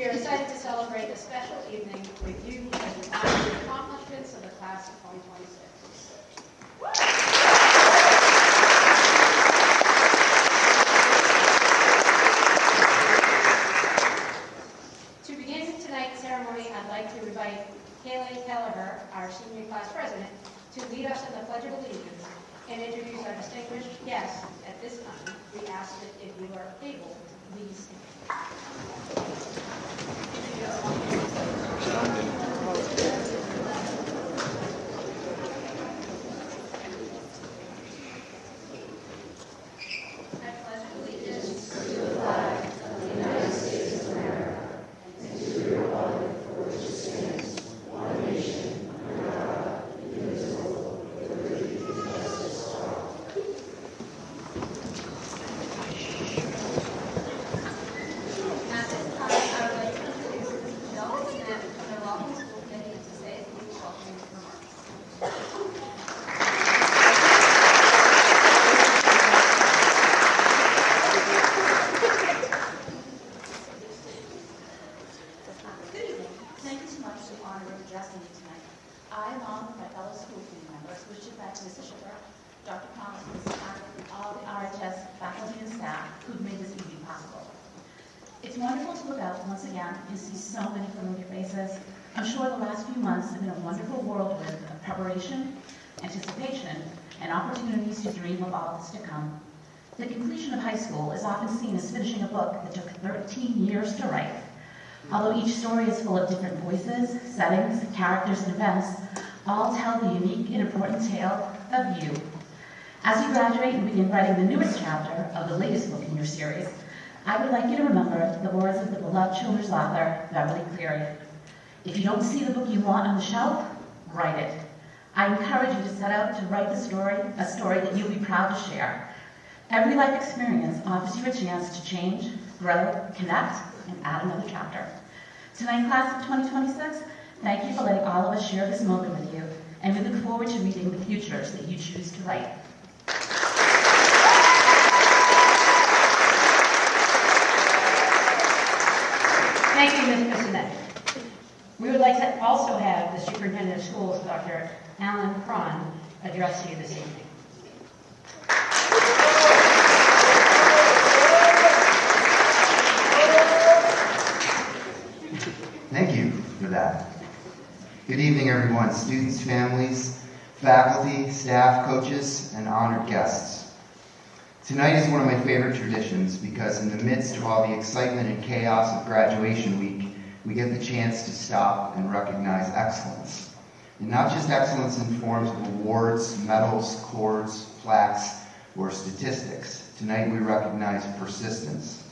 are excited to celebrate this special evening with you as we honor the accomplishments of the class of 2026. To begin tonight's ceremony, I'd like to invite Kaylee Kelleher, our senior class president, to lead us in the Pledge of Allegiance and introduce our distinguished guests. At this time, we ask that if you are able, please stand. Dr. Thomas, and all the RHS faculty and staff who've made this evening possible. It's wonderful to look out once again and see so many familiar faces. I'm sure the last few months have been a wonderful whirlwind of preparation, anticipation, and opportunities to dream of all that's to come. The completion of high school is often seen as finishing a book that took 13 years to write. Although each story is full of different voices, settings, characters, and events, all tell the unique and important tale of you. As you graduate and begin writing the newest chapter of the latest book in your series, I would like you to remember the words of the beloved children's author, Beverly Cleary. If you don't see the book you want on the shelf, write it. I encourage you to set out to write a story that you'll be proud to share. Every life experience offers you a chance to change, grow, connect, and add another chapter. Tonight, class of 2026, thank you for letting all of us share this moment with you, and we look forward to reading the futures that you choose to write. Thank you, Ms. Bissonette. We would like to also have the Superintendent of Schools, Dr. Alan Cron, address you this evening. Thank you for that. Good evening, everyone, students, families, faculty, staff, coaches, and honored guests. Tonight is one of my favorite traditions because in the midst of all the excitement and chaos of graduation week, we get the chance to stop and recognize excellence. And not just excellence in forms of awards, medals, cords, plaques, or statistics. Tonight we recognize persistence,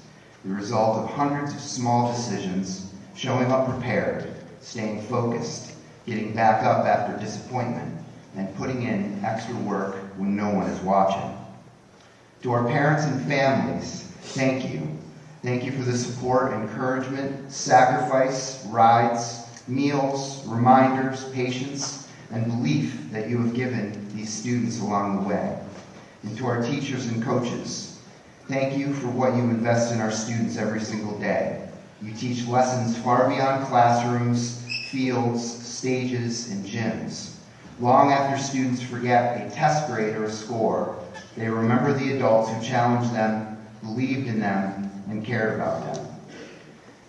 the result of hundreds of small decisions, showing up prepared, staying focused, getting back up after disappointment, and putting in extra work when no one is watching. To our parents and families, thank you. Thank you for the support, encouragement, sacrifice, rides, meals, reminders, patience, and belief that you have given these students along the way. And to our teachers and coaches, thank you for what you invest in our students every single day. You teach lessons far beyond classrooms, fields, stages, and gyms. Long after students forget a test grade or a score, they remember the adults who challenged them, believed in them, and cared about them.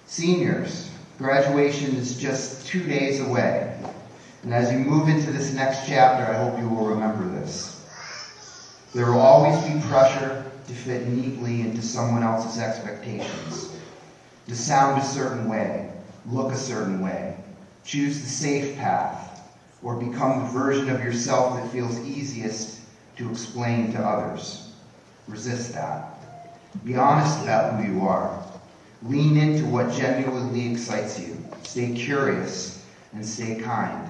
Seniors, graduation is just 2 days away. And as you move into this next chapter, I hope you will remember this. There will always be pressure to fit neatly into someone else's expectations, to sound a certain way, look a certain way, choose the safe path, or become the version of yourself that feels easiest to explain to others. Resist that. Be honest about who you are. Lean into what genuinely excites you. Stay curious and stay kind,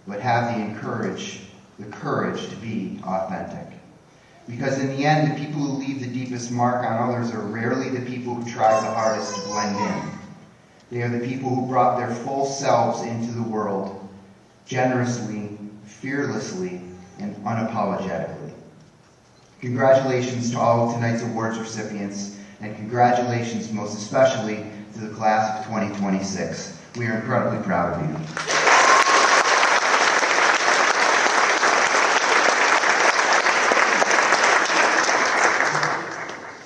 but have the courage to be authentic. Because in the end, the people who leave the deepest mark on others are rarely the people who try the hardest to blend in. They are the people who brought their full selves into the world, generously, fearlessly, and unapologetically. Congratulations to all of tonight's awards recipients, and congratulations most especially to the class of 2026. We are incredibly proud of you.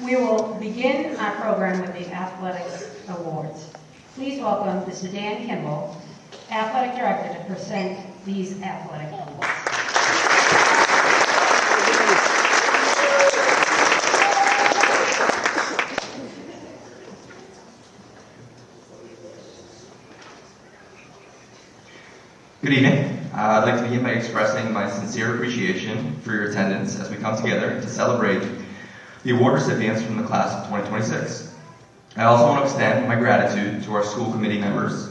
We will begin our program with the athletics awards. Please welcome Mr. Dan Kimball, Athletic Director, to present these athletic awards. Good evening. I'd like to begin by expressing my sincere appreciation for your attendance as we come together to celebrate the award recipients from the class of 2026. I also want to extend my gratitude to our school committee members,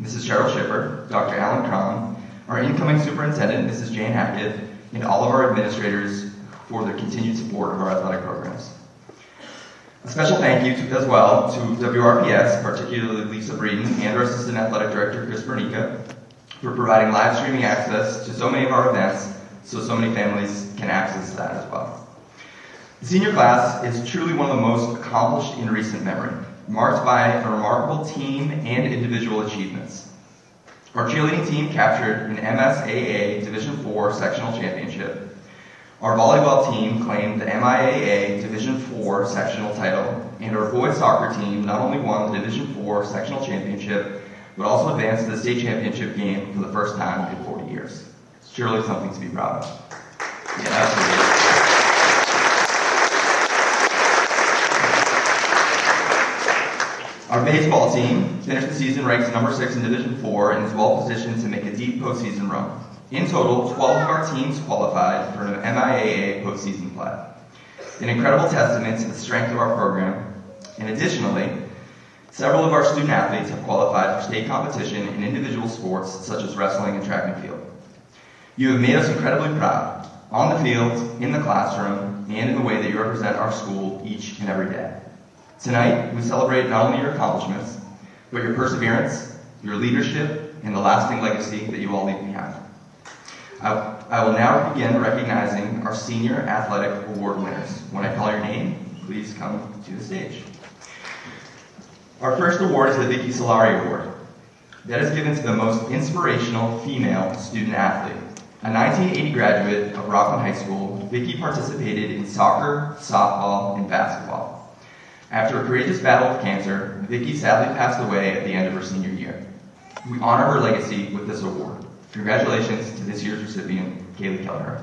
Mrs. Cheryl Schipper, Dr. Alan Cron, our incoming superintendent, Mrs. Jane Hackett, and all of our administrators for their continued support of our athletic programs. A special thank you as well to WRPS, particularly Lisa Breeden, and our Assistant Athletic Director, Chris Bernica, for providing live streaming access to so many of our events so many families can access that as well. The senior class is truly one of the most accomplished in recent memory, marked by a remarkable team and individual achievements. Our cheerleading team captured an MSAA Division IV sectional championship. Our volleyball team claimed the MIAA Division IV sectional title, and our boys soccer team not only won the Division IV sectional championship, but also advanced to the state championship game for the first time in 40 years. Surely something to be proud of. Yeah, absolutely. Our baseball team finished the season ranked number 6 in Division IV and is well positioned to make a deep postseason run. In total, 12 of our teams qualified for an MIAA postseason play. An incredible testament to the strength of our program. And additionally, several of our student athletes have qualified for state competition in individual sports such as wrestling and track and field. You have made us incredibly proud, on the field, in the classroom, and in the way that you represent our school each and every day. Tonight, we celebrate not only your accomplishments, but your perseverance, your leadership, and the lasting legacy that you all leave behind. I will now begin recognizing our senior athletic award winners. When I call your name, please come to the stage. Our first award is the Vicky Solari Award. That is given to the most inspirational female student athlete. A 1980 graduate of Rockland High School, Vicky participated in soccer, softball, and basketball. After a courageous battle with cancer, Vicky sadly passed away at the end of her senior year. We honor her legacy with this award. Congratulations to this year's recipient, Kaylee Kelleher.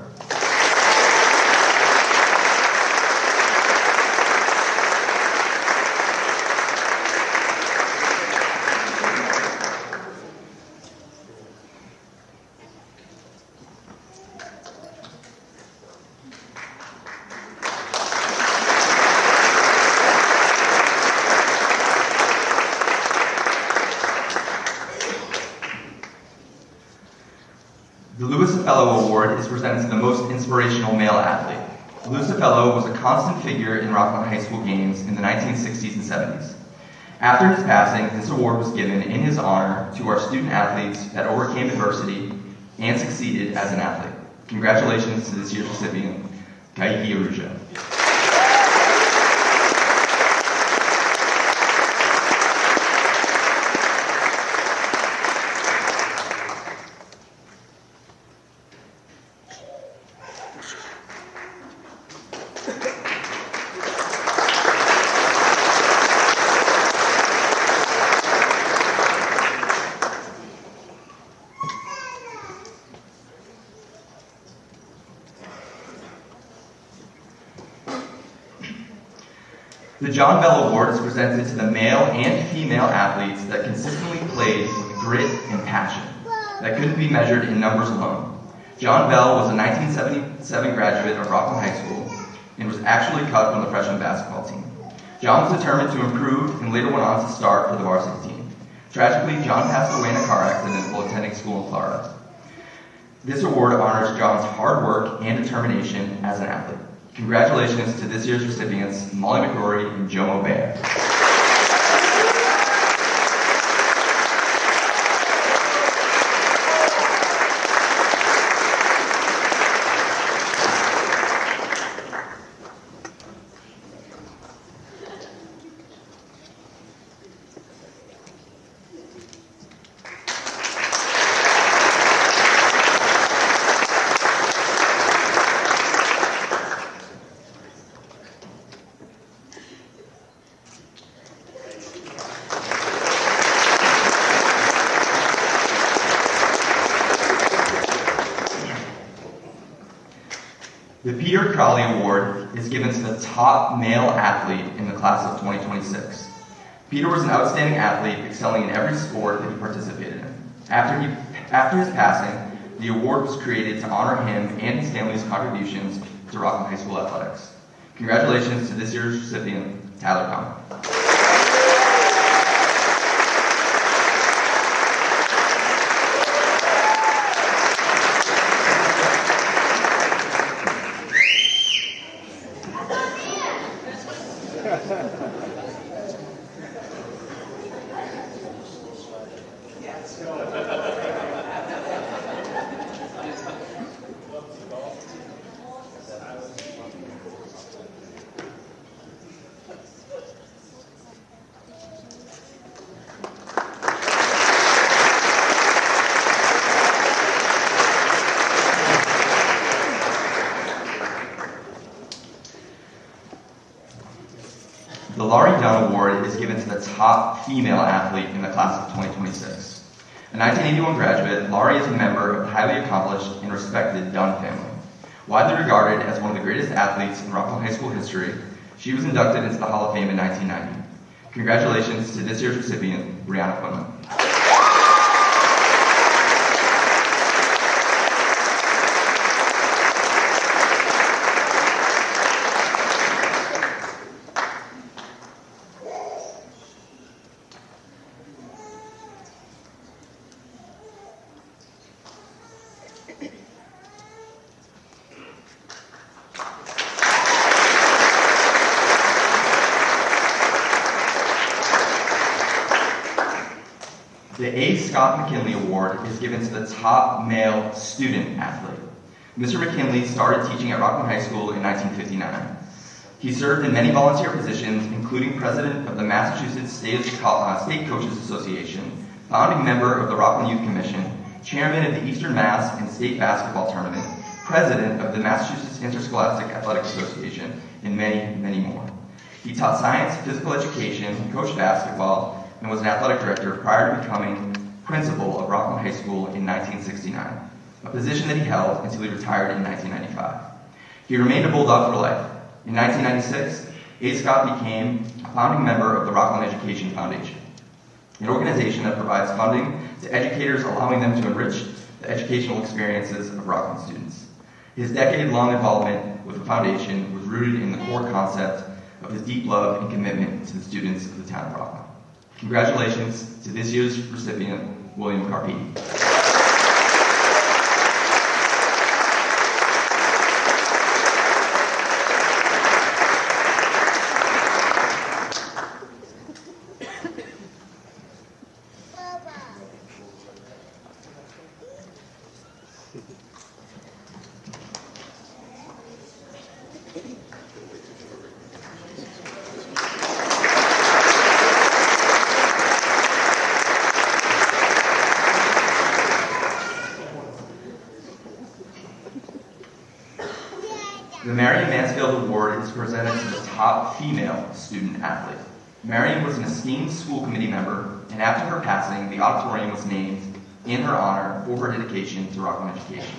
The Lewis Fellow Award is presented to the most inspirational male athlete. Lewis Fellow was a constant figure in Rockland High School games in the 1960s and 70s. After his passing, this award was given in his honor to our student athletes that overcame adversity and succeeded as an athlete. Congratulations to this year's recipient, Kaiki Aruja. The John Bell Award is presented to the male and female athletes that consistently played with grit and passion that couldn't be measured in numbers alone. John Bell was a 1977 graduate of Rockland High School and was actually cut from the freshman basketball team. John was determined to improve and later went on to start for the varsity team. Tragically, John passed away in a car accident while attending school in Florida. This award honors John's hard work and determination as an athlete. Congratulations to this year's recipients, Molly McCrory and Joe Mobay. Peter Crowley Award is given to the top male athlete in the class of 2026. Peter was an outstanding athlete, excelling in every sport that he participated in. After his passing, the award was created to honor him and his family's contributions to Rockland High School athletics. Congratulations to this year's recipient, Tyler Conner. The Laurie Dunn Award is given to the top female athlete in the class of 2026. A 1981 graduate, Laurie is a member of the highly accomplished and respected Dunn family. Widely regarded as one of the greatest athletes in Rockland High School history, she was inducted into the Hall of Fame in 1990. Congratulations to this year's recipient, Brianna Quinlan. The A. Scott McKinley Award is given to the top male student athlete. Mr. McKinley started teaching at Rockland High School in 1959. He served in many volunteer positions, including president of the Massachusetts State Coaches Association, founding member of the Rockland Youth Commission, chairman of the Eastern Mass and State Basketball Tournament, president of the Massachusetts Interscholastic Athletic Association, and many, many more. He taught science, physical education, coached basketball, and was an athletic director prior to becoming principal of Rockland High School in 1969, a position that he held until he retired in 1995. He remained a Bulldog for life. In 1996, A. Scott became a founding member of the Rockland Education Foundation, an organization that provides funding to educators, allowing them to enrich the educational experiences of Rockland students. His decade-long involvement with the foundation was rooted in the core concept of his deep love and commitment to the students of the town of Rockland. Congratulations to this year's recipient, William Carpini. The Marion Mansfield Award is presented to the top female student athlete. Marion was an esteemed school committee member, and after her passing, the auditorium was named in her honor for her dedication to Rockland education.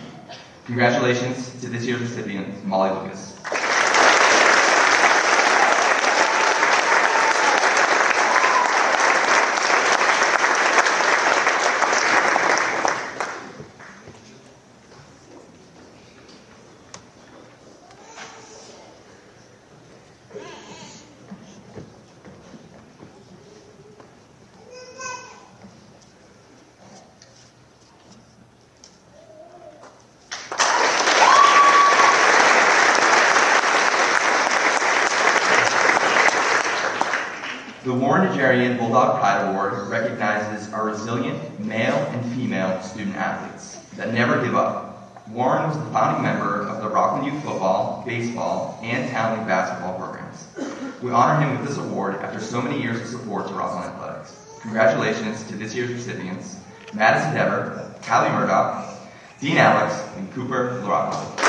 Congratulations to this year's recipient, Molly Lucas. The Warren Nigerian Bulldog Pride Award recognizes our resilient male and female student athletes that never give up. Warren was the founding member of the Rockland Youth Football, Baseball, and Town League basketball programs. We honor him with this award after so many years of support to Rockland athletics. Congratulations to this year's recipients, Madison Dever, Callie Murdoch, Dean Alex, and Cooper LaRocca.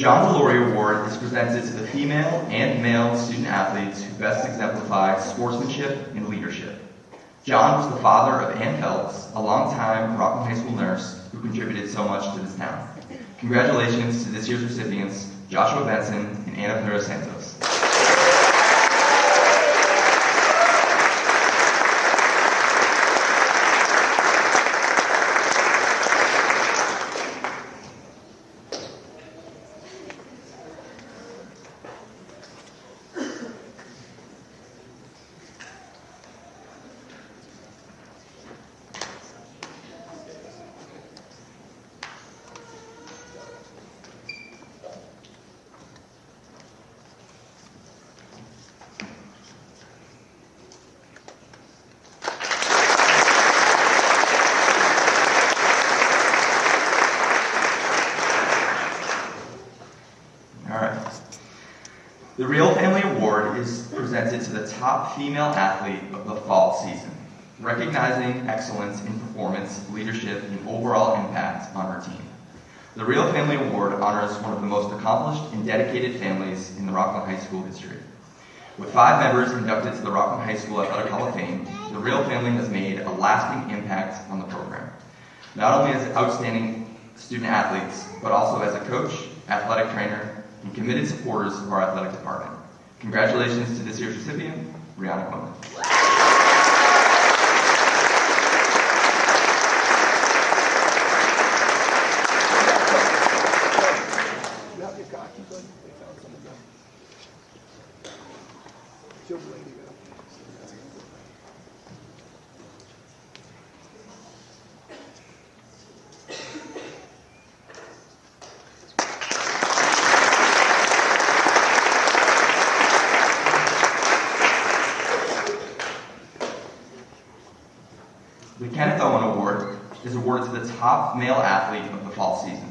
John Delory Award is presented to the female and male student athletes who best exemplify sportsmanship and leadership. John was the father of Ann Phelps, a longtime Rockland High School nurse who contributed so much to this town. Congratulations to this year's recipients, Joshua Benson and Ana Flores Santos. The Real Family Award is presented to the top female athlete of the fall season, recognizing excellence in performance, leadership, and overall impact on her team. The Real Family Award honors one of the most accomplished and dedicated families in the Rockland High School history. With 5 members inducted to the Rockland High School Athletic Hall of Fame, the Real Family has made a lasting impact on the program, not only as outstanding student athletes, but also as a coach, athletic trainer, and committed supporters of our athletic department. Congratulations to this year's recipient, Brianna Quinlan. The Kenneth Owen Award is awarded to the top male athlete of the fall season.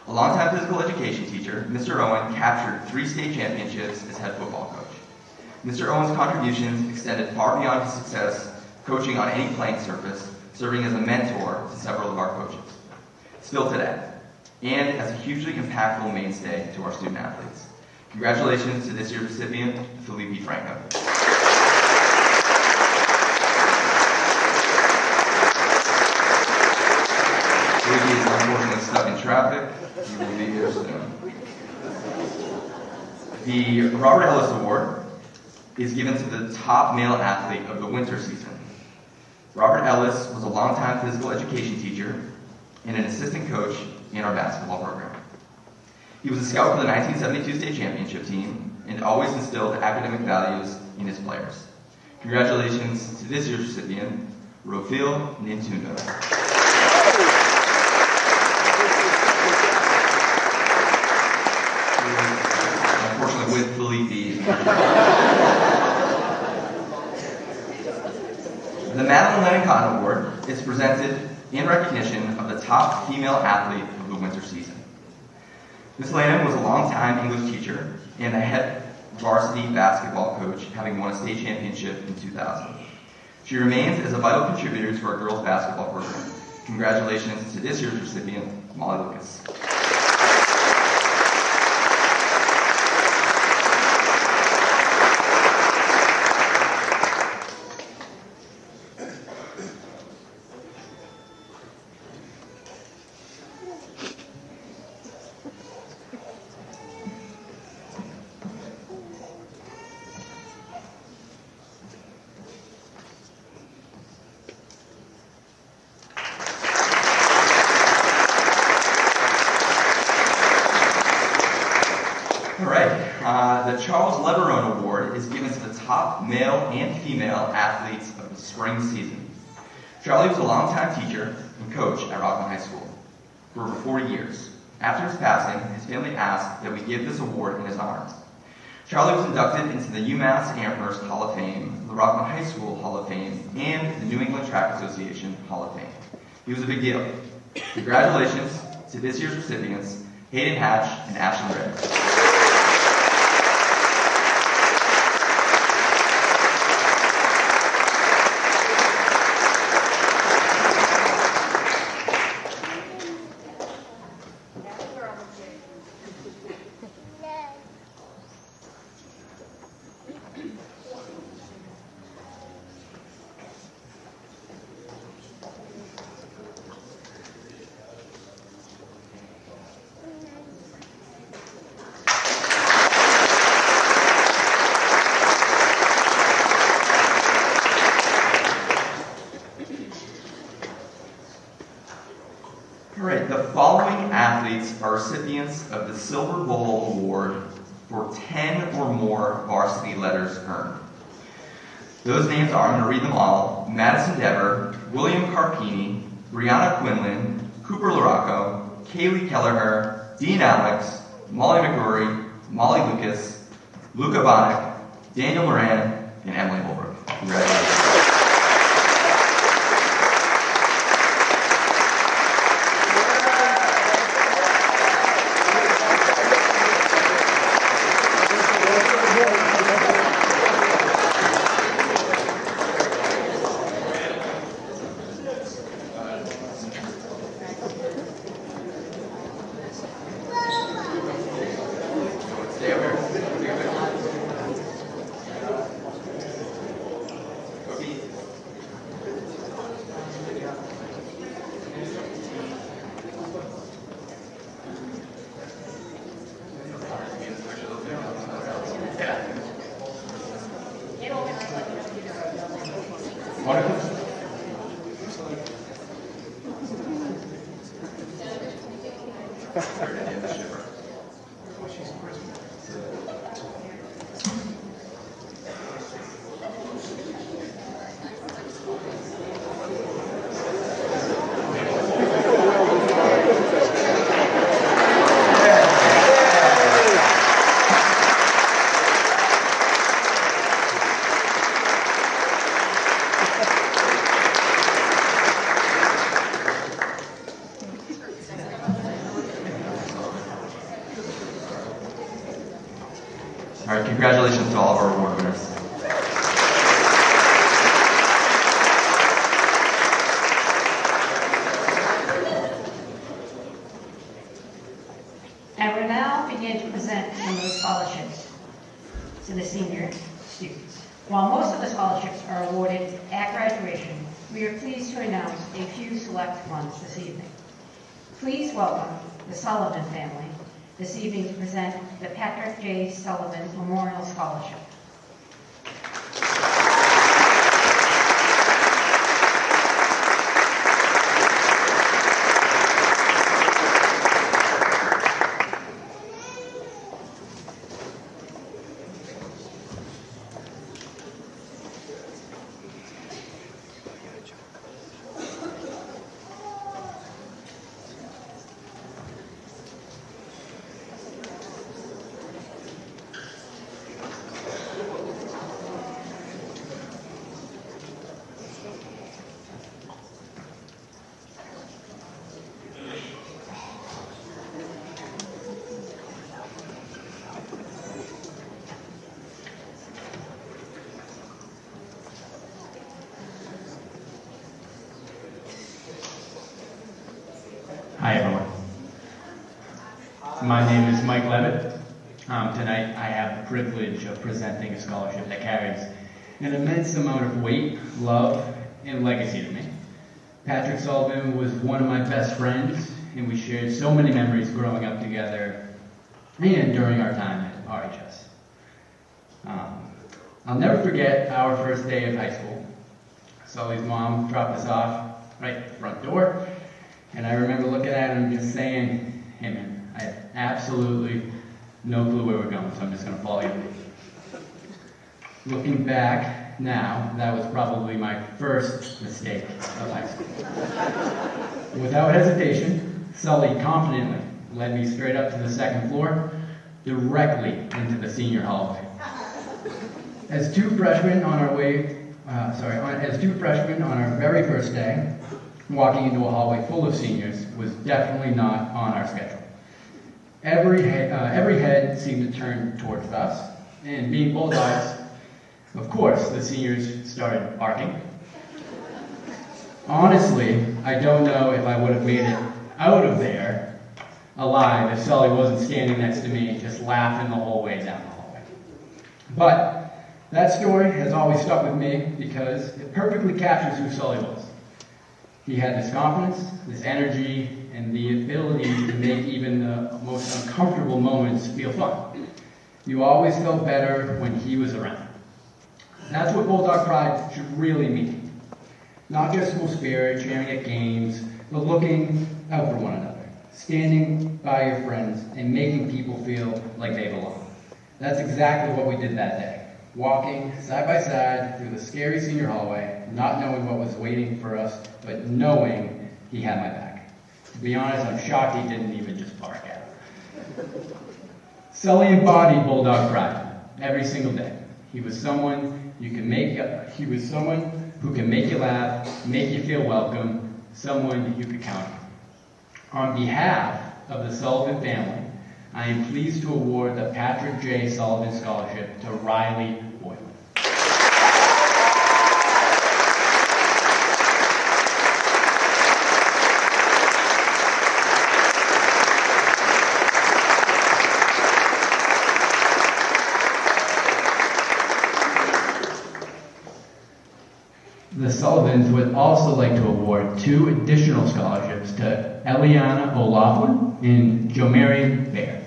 A longtime physical education teacher, Mr. Owen captured 3 state championships as head football coach. Mr. Owen's contributions extended far beyond his success coaching on any playing surface, serving as a mentor to several of our coaches, still today, and as a hugely impactful mainstay to our student athletes. Congratulations to this year's recipient, Felipe Franco. Felipe is unfortunately stuck in traffic. He will be here soon. The Robert Ellis Award is given to the top male athlete of the winter season. Robert Ellis was a longtime physical education teacher and an assistant coach in our basketball program. He was a scout for the 1972 state championship team and always instilled academic values in his players. Congratulations to this year's recipient, Rofil Nintundo. Unfortunately, with Felipe. The Madeline Lennon Cotton Award is presented in recognition of the top female athlete of the winter season. Ms. Lennon was a longtime English teacher and a head varsity basketball coach, having won a state championship in 2000. She remains as a vital contributor to our girls basketball program. Congratulations to this year's recipient, Molly Lucas. The Charles Leverone Award is given to the top male and female athletes of the spring season. Charlie was a longtime teacher and coach at Rockland High School for over 40 years. After his passing, his family asked that we give this award in his honor. Charlie was inducted into the UMass Amherst Hall of Fame, the Rockland High School Hall of Fame, and the New England Track Association Hall of Fame. He was a big deal. Congratulations to this year's recipients, Hayden Hatch and Ashley Ray. Silver Bowl Award for 10 or more varsity letters earned. Those names are, I'm going to read them all: Madison Dever, William Carpini, Brianna Quinlan, Cooper Larocco, Kaylee Kelleher, Dean Alex, Molly McGrory, Molly Lucas, Luca Bonnick, Daniel Moran, and Emily Holbrook. Congratulations. Stay over here. Get over and let me know if you're Wonderful. All right, congratulations to all of our award winners. And we're now begin to present some of the scholarships to the senior students. While most of the scholarships are awarded at graduation, we are pleased to announce a few select ones this evening. Please welcome the Sullivan family this evening to present the Patrick J. Sullivan Memorial Scholarship. Hi, everyone. My name is Mike Levitt. Tonight, I have the privilege of presenting a scholarship that carries an immense amount of weight, love, and legacy to me. Patrick Sullivan was one of my best friends, and we shared so many memories growing up together and during our time at RHS. I'll never forget our first day of high school. Sully's mom dropped us off right at the front door. And I remember looking at him and just saying, hey man, I have absolutely no clue where we're going, so I'm just going to follow you. Looking back now, that was probably my first mistake of high school. Without hesitation, Sully confidently led me straight up to the second floor, directly into the senior hallway. As two freshmen on our very first day, walking into a hallway full of seniors was definitely not on our schedule. Every head seemed to turn towards us, and being bulldogs, of course, the seniors started barking. Honestly, I don't know if I would have made it out of there alive if Sully wasn't standing next to me, just laughing the whole way down the hallway. But that story has always stuck with me because it perfectly captures who Sully was. He had this confidence, this energy, and the ability to make even the most uncomfortable moments feel fun. You always felt better when he was around. That's what Bulldog Pride should really mean. Not just school spirit, cheering at games, but looking out for one another. standing by your friends and making people feel like they belong. That's exactly what we did that day. Walking side by side through the scary senior hallway, not knowing what was waiting for us, but knowing he had my back. To be honest, I'm shocked he didn't even just bark at him. Sully embodied Bulldog pride every single day. He was someone who can make you laugh, make you feel welcome, someone you could count on. On behalf of the Sullivan family, I am pleased to award the Patrick J. Sullivan Scholarship to Riley Boylan. The Sullivans would also like to award 2 additional scholarships to Eliana O'Laughlin and Jo Marion Baer.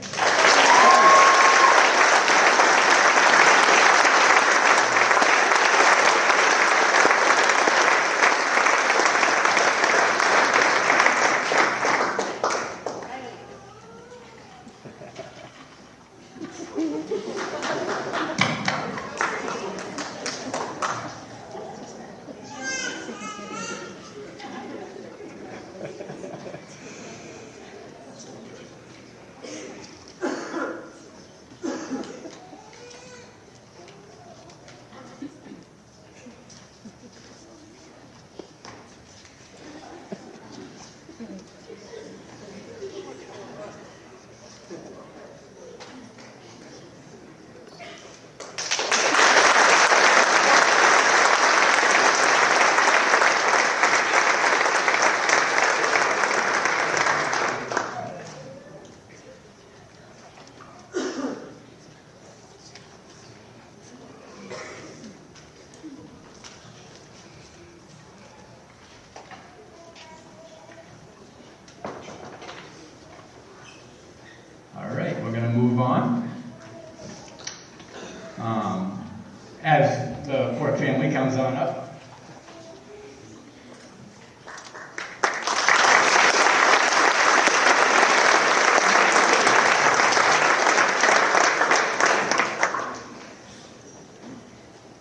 As the Fort family comes on up.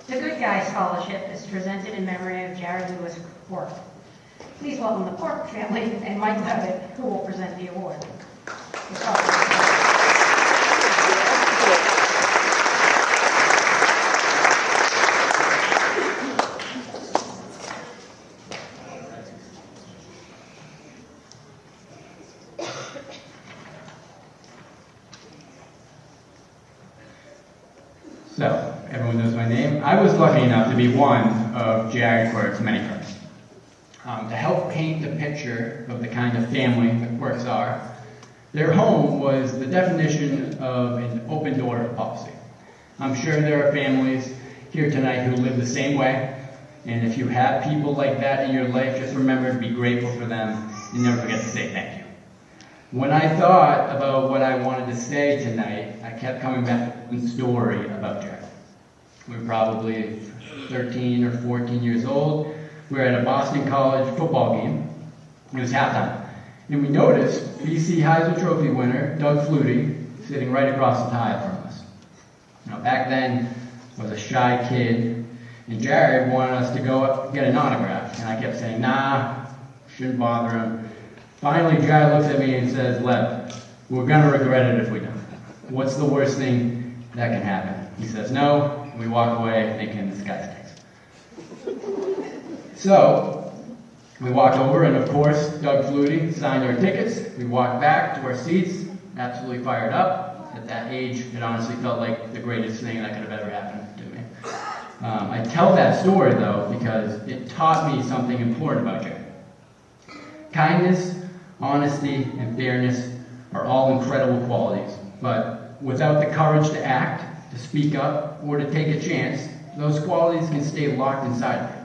The Good Guy Scholarship is presented in memory of Jared Lewis Quirk. Please welcome the Quirk family and Mike Levitt, who will present the award. So, everyone knows my name. I was lucky enough to be one of Jared Quirk's many friends. To help paint the picture of the kind of family the Quirks are, their home was the definition of an open door policy. I'm sure there are families here tonight who live the same way, and if you have people like that in your life, just remember to be grateful for them and never forget to say thank you. When I thought about what I wanted to say tonight, I kept coming back to the story about Jared. We were probably 13 or 14 years old. We were at a Boston College football game. It was halftime. And we noticed BC Heisman Trophy winner Doug Flutie sitting right across the aisle from us. Now, back then, I was a shy kid, and Jared wanted us to go up and get an autograph. And I kept saying, nah, shouldn't bother him. Finally, Jared looks at me and says, Lev, we're going to regret it if we don't. What's the worst thing that can happen? He says, no, and we walk away thinking this guy stinks. So, we walked over, and of course, Doug Flutie signed our tickets. We walked back to our seats, absolutely fired up. At that age, it honestly felt like the greatest thing that could have ever happened to me. I tell that story, though, because it taught me something important about Jared. Kindness, honesty, and fairness are all incredible qualities, but without the courage to act, to speak up, or to take a chance, those qualities can stay locked inside of you.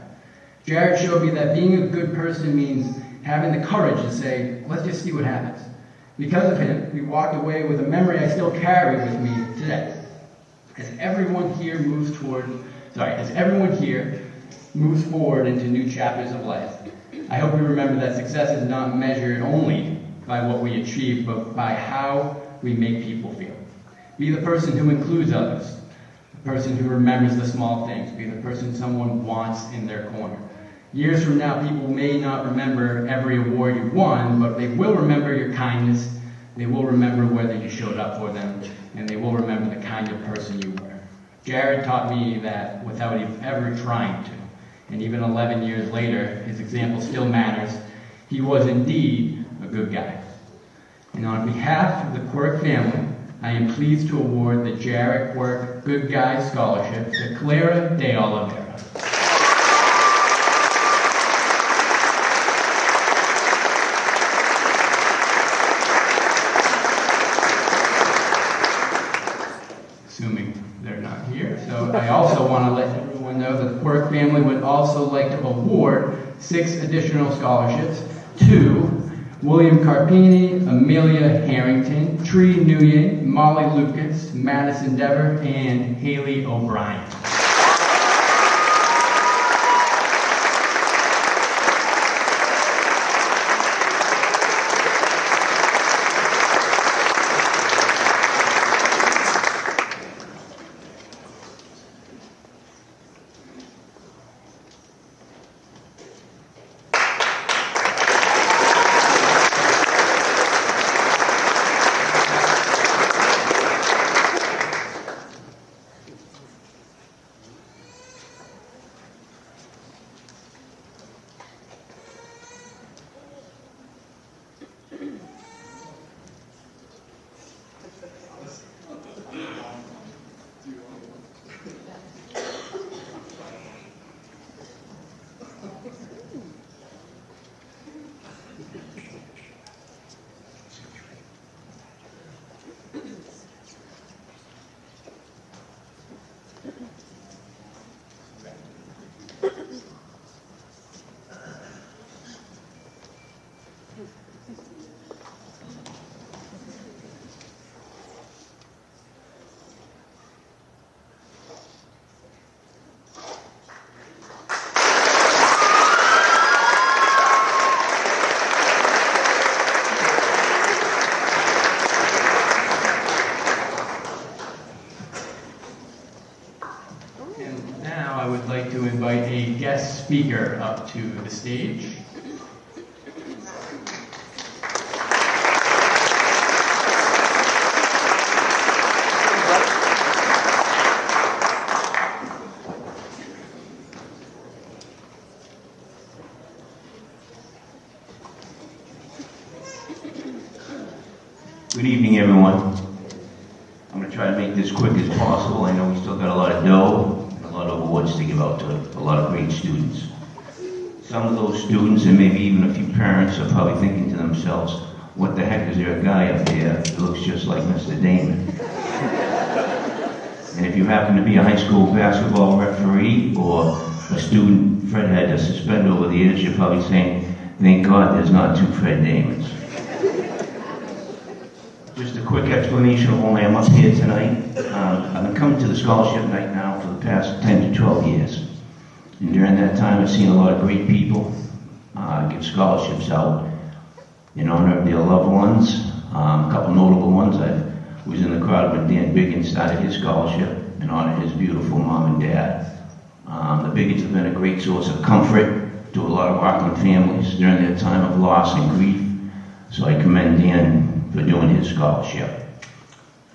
Jared showed me that being a good person means having the courage to say, let's just see what happens. Because of him, we walked away with a memory I still carry with me today. As everyone here moves forward into new chapters of life, I hope we remember that success is not measured only by what we achieve, but by how we make people feel. Be the person who includes others, the person who remembers the small things, be the person someone wants in their corner. Years from now, people may not remember every award you won, but they will remember your kindness, they will remember whether you showed up for them, and they will remember the kind of person you were. Jared taught me that without ever trying to, and even 11 years later, his example still matters. He was indeed a good guy. And on behalf of the Quirk family, I am pleased to award the Jared Quirk Good Guy Scholarship to Clara de Oliveira. Assuming they're not here. So I also want to let everyone know that the Quirk family would also like to award 6 additional scholarships to William Carpini, Amelia Harrington, Tree Nguyen, Molly Lucas, Madison Dever, and Haley O'Brien. And now I would like to invite a guest speaker up to the stage. Good evening, everyone. I'm going to try to make this quick as possible. I know we still got a lot of dough and a lot of awards to give out to a lot of great students. Some of those students, and maybe even a few parents, are probably thinking to themselves, what the heck is there a guy up there that looks just like Mr. Damon? And if you happen to be a high school basketball referee or a student Fred had to suspend over the years, you're probably saying, thank God there's not 2 Fred Damons. Just a quick explanation of why I'm up here tonight. I've been coming to the scholarship night now for the past 10 to 12 years. And during that time, I've seen a lot of great people give scholarships out in honor of their loved ones. A couple notable ones. I was in the crowd when Dan Biggins started his scholarship in honor of his beautiful mom and dad. The Biggins have been a great source of comfort to a lot of Rockland families during their time of loss and grief. So I commend Dan for doing his scholarship.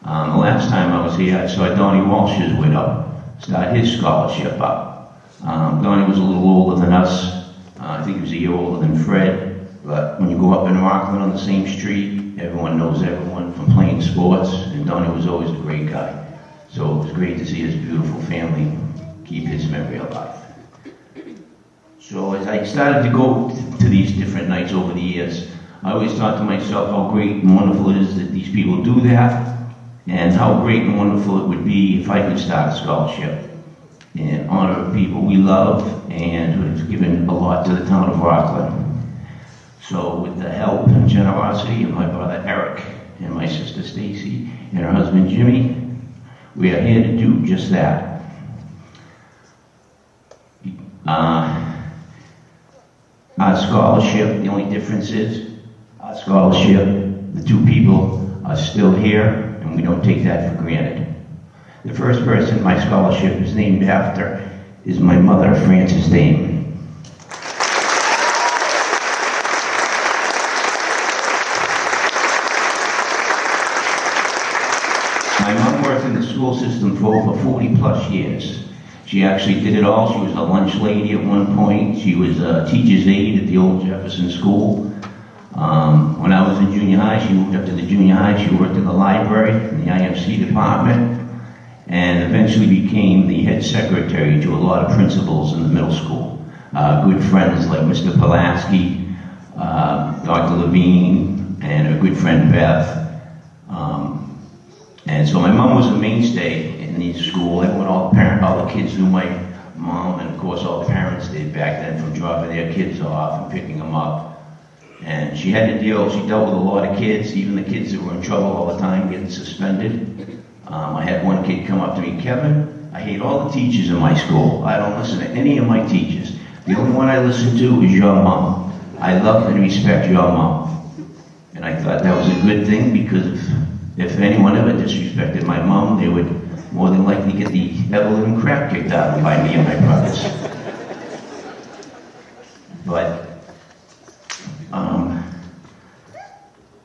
The last time I was here, I saw Donnie Walsh's widow start his scholarship up. Donnie was a little older than us. I think he was a year older than Fred. But when you go up in Rockland on the same street, everyone knows everyone from playing sports, and Donnie was always a great guy. So it was great to see his beautiful family keep his memory alive. So as I started to go to these different nights over the years, I always thought to myself how great and wonderful it is that these people do that, and how great and wonderful it would be if I could start a scholarship in honor of people we love and who have given a lot to the town of Rockland. So with the help and generosity of my brother Eric and my sister Stacy and her husband Jimmy, we are here to do just that. Our scholarship, the only difference is our scholarship. The two people are still here, and we don't take that for granted. The first person my scholarship is named after is my mother, Frances Damon. My mom worked in the school system for over 40 plus years. She actually did it all. She was a lunch lady at one point. She was a teacher's aide at the old Jefferson School. When I was in junior high, she moved up to the junior high. She worked in the library, in the IMC department, and eventually became the head secretary to a lot of principals in the middle school. Good friends like Mr. Pulaski, Dr. Levine, and her good friend Beth. And so my mom was a mainstay in the school. Everyone, all the kids knew my mom, and of course all the parents did back then, from dropping their kids off and picking them up. And she dealt with a lot of kids, even the kids that were in trouble all the time, getting suspended. I had one kid come up to me, "Kevin, I hate all the teachers in my school. I don't listen to any of my teachers. The only one I listen to is your mom. I love and respect your mom." And I thought that was a good thing, because if anyone ever disrespected my mom, they would more than likely get the Evelyn crap kicked out of them by me and my brothers. But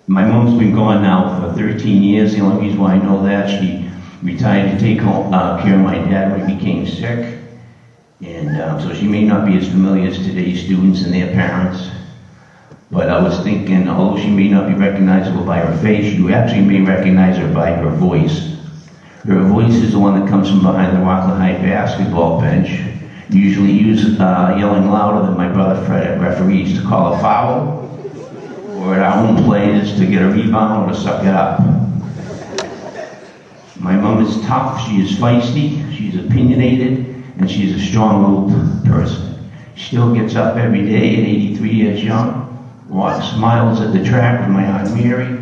my mom's been gone now for 13 years. The only reason why I know that, she retired to take care of my dad when he became sick. And so she may not be as familiar as today's students and their parents. But I was thinking, although she may not be recognizable by her face, you actually may recognize her by her voice. Her voice is the one that comes from behind the Rockland High basketball bench, usually yelling louder than my brother Fred at referees to call a foul, or at our own players to get a rebound or to suck it up. My mom is tough, she is feisty, she's opinionated, and she's a strong-willed person. She still gets up every day at 83 years young, walks miles at the track with my Aunt Mary,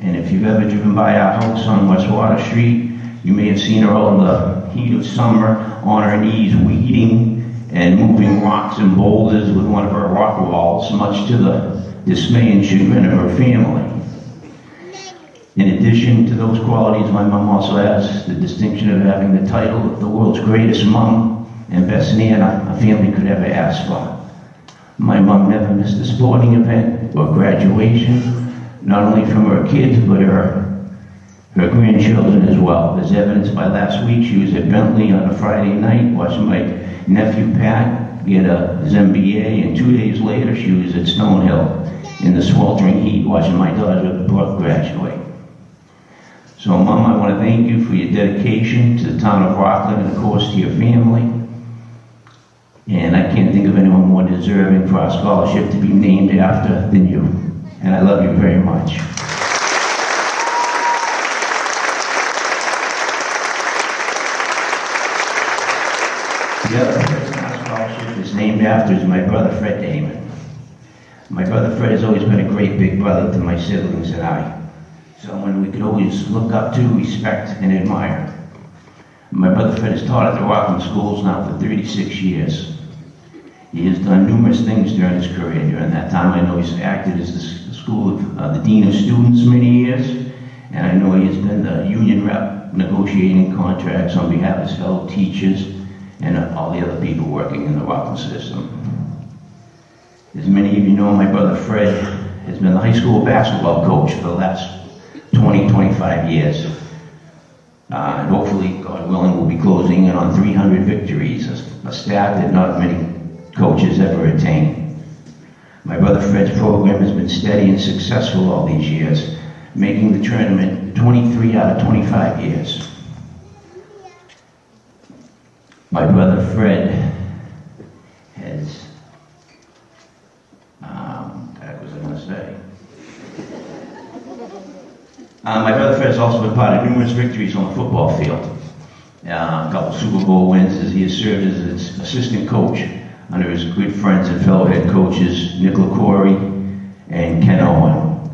and if you've ever driven by our house on West Water Street, you may have seen her all in the heat of summer on her knees weeding and moving rocks and boulders with one of her rock walls, much to the dismay and chagrin of her family. In addition to those qualities, my mom also has the distinction of having the title of the world's greatest mom and best Nana a family could ever ask for. My mom never missed a sporting event or graduation, not only from her kids, but her grandchildren as well. As evidenced by last week, she was at Bentley on a Friday night watching my nephew Pat get his MBA, and 2 days later she was at Stonehill in the sweltering heat watching my daughter Brooke graduate. So Mom, I want to thank you for your dedication to the town of Rockland and of course to your family. And I can't think of anyone more deserving for our scholarship to be named after than you. And I love you very much. The other person our scholarship is named after is my brother Fred Damon. My brother Fred has always been a great big brother to my siblings and I. Someone we could always look up to, respect, and admire. My brother Fred has taught at the Rockland schools now for 36 years. He has done numerous things during his career. During that time, I know he's acted as the school of the dean of students many years, and I know he has been the union rep negotiating contracts on behalf of his fellow teachers and all the other people working in the Rockland system. As many of you know, my brother Fred has been the high school basketball coach for the last 20, 25 years. And hopefully, God willing, we'll be closing in on 300 victories, a stat that not many coaches ever attain. My brother Fred's program has been steady and successful all these years, making the tournament 23 out of 25 years. My brother Fred has, what was I going to say? My brother Fred has also been part of numerous victories on the football field. A couple Super Bowl wins as he has served as its assistant coach under his good friends and fellow head coaches, Nick LaCorey and Ken Owen.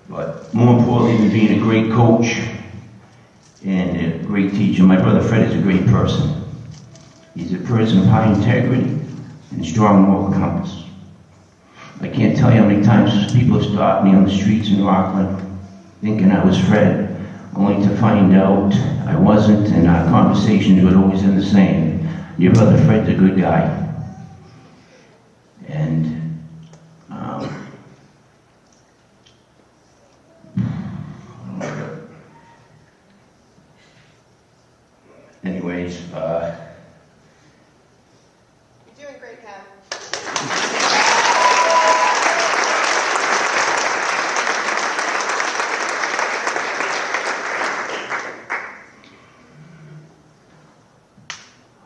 But more importantly than being a great coach and a great teacher, my brother Fred is a great person. He's a person of high integrity and strong moral compass. I can't tell you how many times people have stopped me on the streets in Rockland thinking I was Fred, only to find out I wasn't, and our conversations would always end the same. Your brother Fred's a good guy. And anyways, You're doing great, Kev.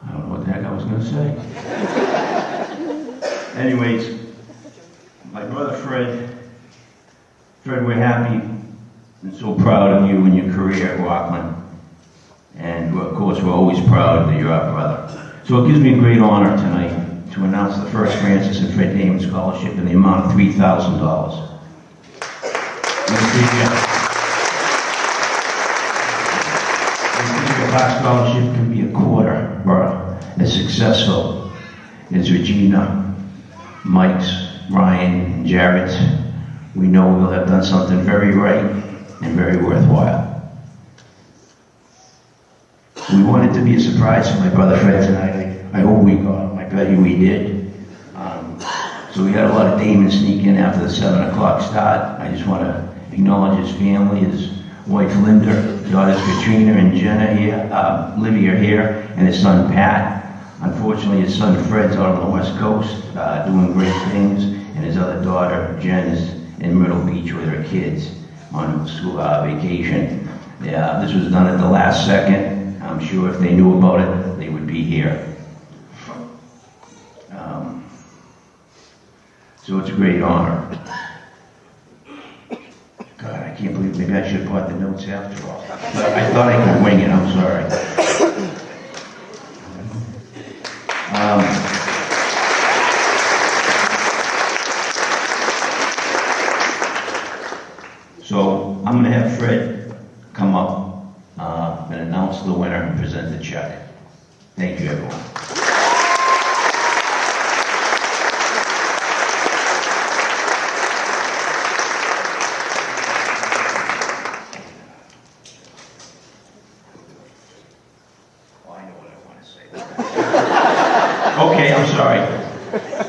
I don't know what the heck I was going to say. Anyways, my brother Fred, we're happy and so proud of you and your career at Rockland. And of course, we're always proud that you're our brother. So it gives me a great honor tonight to announce the first Francis and Fred Damon Scholarship in the amount of $3,000. Your class scholarship can be a quarter for as successful as Regina, Mike's, Ryan, and Jared's. We know we'll have done something very right and very worthwhile. We wanted to be a surprise for my brother Fred tonight. I hope we got him. I bet you we did. So we had a lot of Damon sneak in after the 7 o'clock start. I just want to acknowledge his family, his wife Linda, daughters Katrina and Jenna here, Livy are here, and his son Pat. Unfortunately, his son Fred's out on the West Coast doing great things, and his other daughter Jen is in Myrtle Beach with her kids on school vacation. Yeah, this was done at the last second. I'm sure if they knew about it, they would be here. So it's a great honor. God, I can't believe, maybe I should have brought the notes after all. But I thought I could wing it, I'm sorry. So I'm going to have Fred come up and announce the winner and present the check. Thank you, everyone. Oh, I know what I want to say. Okay, I'm sorry.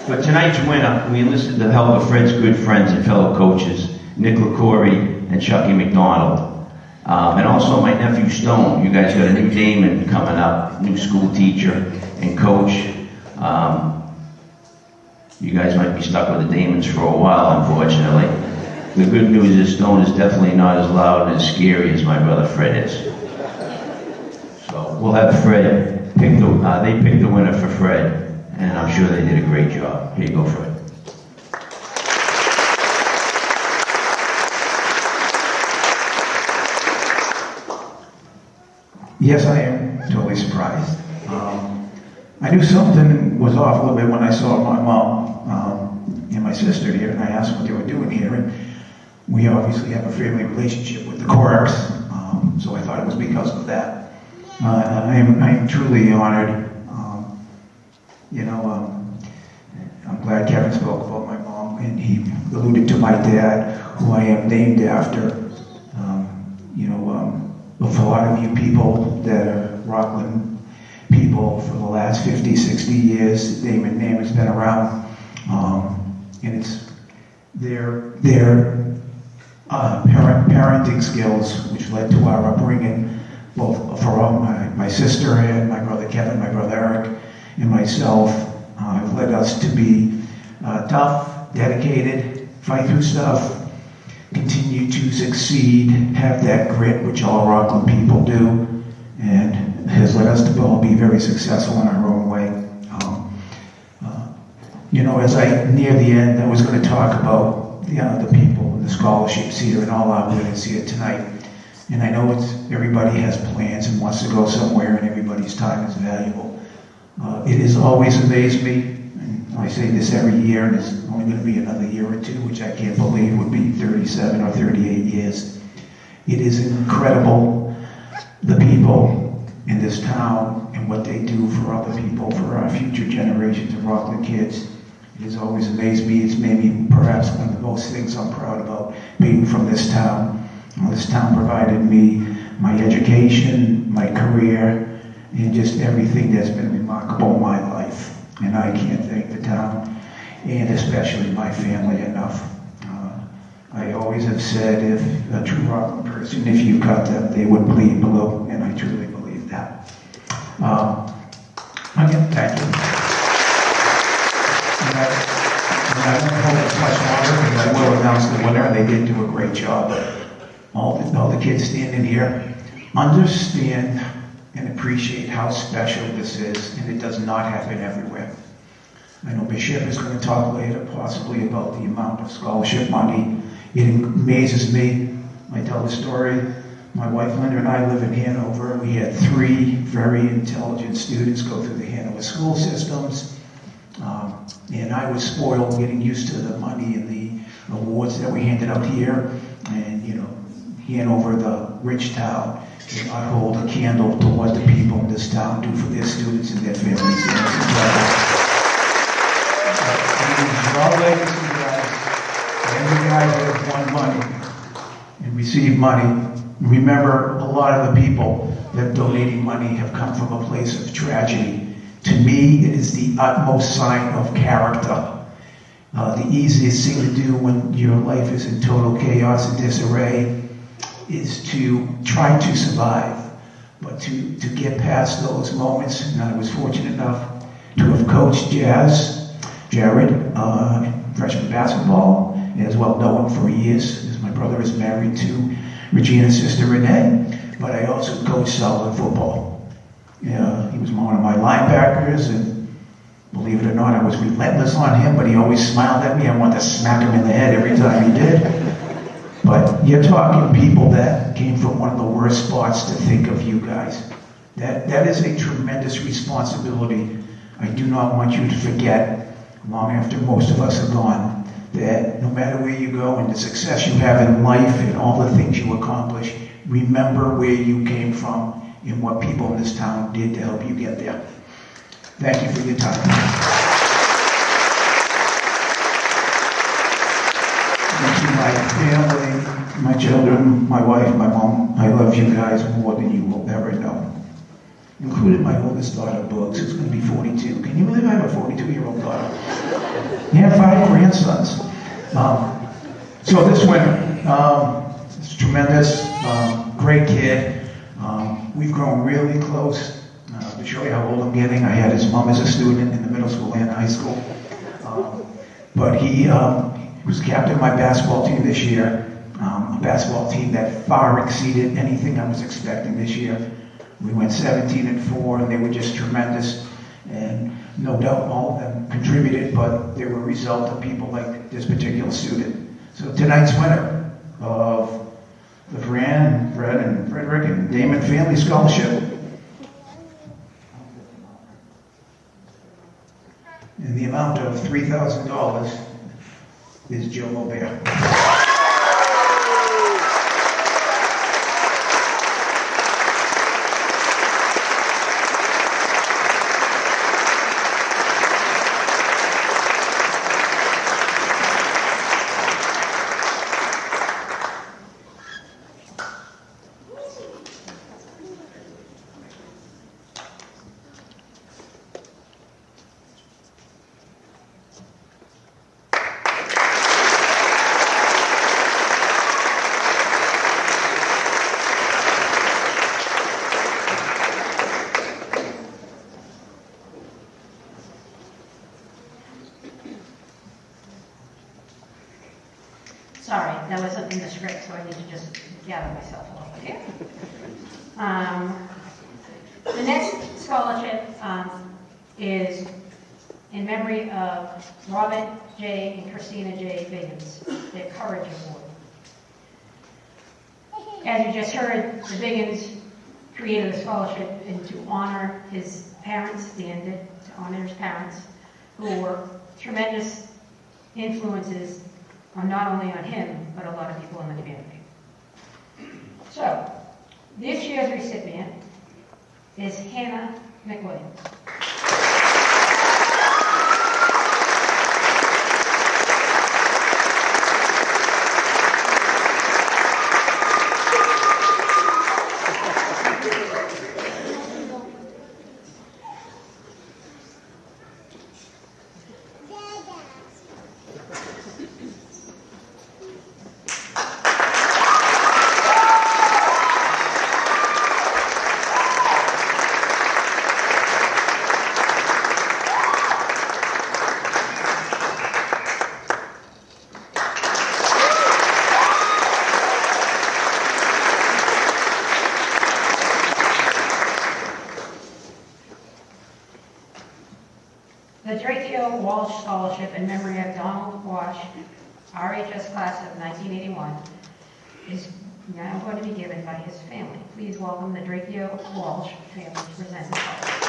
For tonight's winner, we enlisted the help of Fred's good friends and fellow coaches, Nick LaCourie and Chucky McDonald. And also my nephew Stone. You guys got a new Damon coming up, new school teacher and coach. You guys might be stuck with the Damons for a while, unfortunately. The good news is Stone is definitely not as loud and as scary as my brother Fred is. So we'll have Fred pick they picked the winner for Fred, and I'm sure they did a great job. Here you go, Fred. Yes, I am totally surprised. I knew something was off a little bit when I saw my mom and my sister here, and I asked what they were doing here. And we obviously have a family relationship with the Corks, so I thought it was because of that. I am truly honored. I'm glad Kevin spoke about my mom, and he alluded to my dad, who I am named after. For a lot of you people that are Rockland people for the last 50, 60 years, the Damon name has been around. And it's their parenting skills which led to our upbringing, both for my sister and my brother Kevin, my brother Eric, and myself, have led us to be tough, dedicated, fight through stuff, continue to succeed, have that grit, which all Rockland people do, and has led us to all be very successful in our own way. As I near the end, I was going to talk about the people, the scholarships here, and all our winners here tonight. And I know everybody has plans and wants to go somewhere, and everybody's time is valuable. It has always amazed me, and I say this every year, and it's only going to be another year or two, which I can't believe would be 37 or 38 years. It is incredible, the people in this town and what they do for other people, for our future generations of Rockland kids. It has always amazed me. It's made me perhaps one of the most things I'm proud about being from this town. This town provided me my education, my career, and just everything that's been remarkable in my life. And I can't thank the town, and especially my family, enough. I always have said, if a true Rockland person, if you cut them, they would bleed blue, and I truly believe that. Again, thank you. And I won't hold it much longer, because I will announce the winner, and they did do a great job. All the kids standing here understand and appreciate how special this is, and it does not happen everywhere. I know Bishop is going to talk later possibly about the amount of scholarship money. It amazes me. I tell the story. My wife Linda and I live in Hanover. We had 3 very intelligent students go through the Hanover school systems. And I was spoiled getting used to the money and the awards that we handed out here. And, you know, Hanover, the rich town, did not hold a candle to what the people in this town do for their students and their families. And it's incredible. All legacy guys, every guy that has won money and received money, remember a lot of the people that donating money have come from a place of tragedy. To me, it is the utmost sign of character. The easiest thing to do when your life is in total chaos and disarray is to try to survive, but to get past those moments. And I was fortunate enough to have coached Jared, freshman basketball, as well known for years, as my brother is married to Regina's sister Renee, but I also coached solid football. He was one of my linebackers, and believe it or not, I was relentless on him, but he always smiled at me. I wanted to smack him in the head every time he did. But you're talking people that came from one of the worst spots to think of you guys. That is a tremendous responsibility. I do not want you to forget, long after most of us are gone, that no matter where you go and the success you have in life and all the things you accomplish, remember where you came from and what people in this town did to help you get there. Thank you for your time. Thank you, my family, my children, my wife, my mom. I love you guys more than you will ever know. Including my oldest daughter, Bugs, who's going to be 42. Can you believe I have a 42-year-old daughter? Yeah, 5 grandsons. So this winter, it's tremendous, great kid. We've grown really close. To show you how old I'm getting, I had his mom as a student in the middle school and high school. But he was captain of my basketball team this year, a basketball team that far exceeded anything I was expecting this year. We went 17-4, and they were just tremendous. And no doubt all of them contributed, but they were a result of people like this particular student. So tonight's winner of the Fran, Fred, and Frederick, and Damon Family Scholarship in the amount of $3,000 is Joe Mobert. Sorry, that wasn't in the script, so I need to just gather myself a little bit here. The next scholarship is in memory of Robert J. and Christina J. Biggins, their Courage Award. As you just heard, the Biggins created a scholarship to honor his parents, to honor his parents, who were tremendous influences not only on him, but a lot of people in the community. So, this year's recipient is Hannah McWilliams. The Drakeo Walsh Scholarship in memory of Donald Walsh, RHS class of 1981, is now going to be given by his family. Please welcome the Drakeo Walsh family to present the scholarship.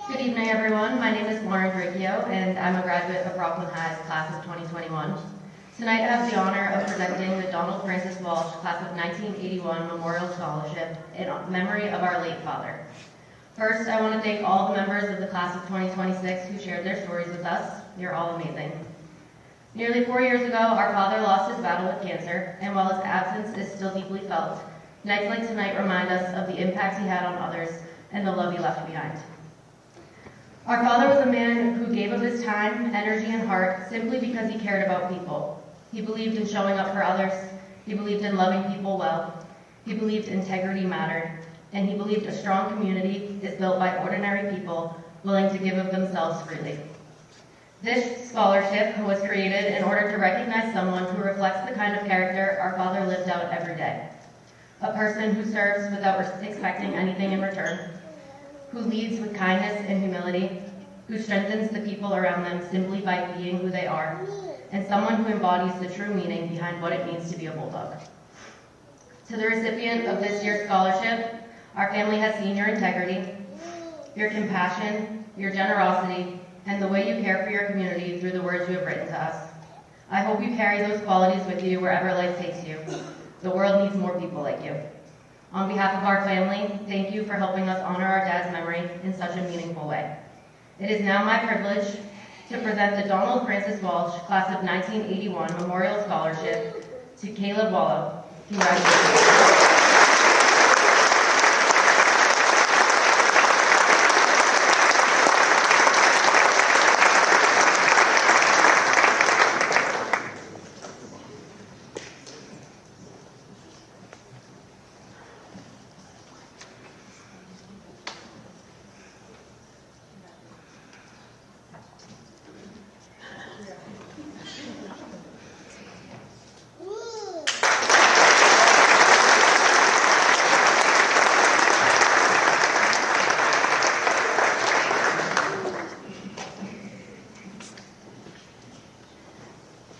Good evening, everyone. My name is Lauren Drakeo, and I'm a graduate of Rockland High's class of 2021. Tonight, I have the honor of presenting the Donald Francis Walsh Class of 1981 Memorial Scholarship in memory of our late father. First, I want to thank all the members of the Class of 2026 who shared their stories with us. You're all amazing. Nearly 4 years ago, our father lost his battle with cancer, and while his absence is still deeply felt, nights like tonight remind us of the impact he had on others and the love he left behind. Our father was a man who gave of his time, energy, and heart simply because he cared about people. He believed in showing up for others. He believed in loving people well. He believed integrity mattered. And he believed a strong community is built by ordinary people willing to give of themselves freely. This scholarship was created in order to recognize someone who reflects the kind of character our father lived out every day. A person who serves without expecting anything in return, who leads with kindness and humility, who strengthens the people around them simply by being who they are, and someone who embodies the true meaning behind what it means to be a bulldog. To the recipient of this year's scholarship, our family has seen your integrity, your compassion, your generosity, and the way you care for your community through the words you have written to us. I hope you carry those qualities with you wherever life takes you. The world needs more people like you. On behalf of our family, thank you for helping us honor our dad's memory in such a meaningful way. It is now my privilege to present the Donald Francis Walsh Class of 1981 Memorial Scholarship to Caleb Wallow. Congratulations.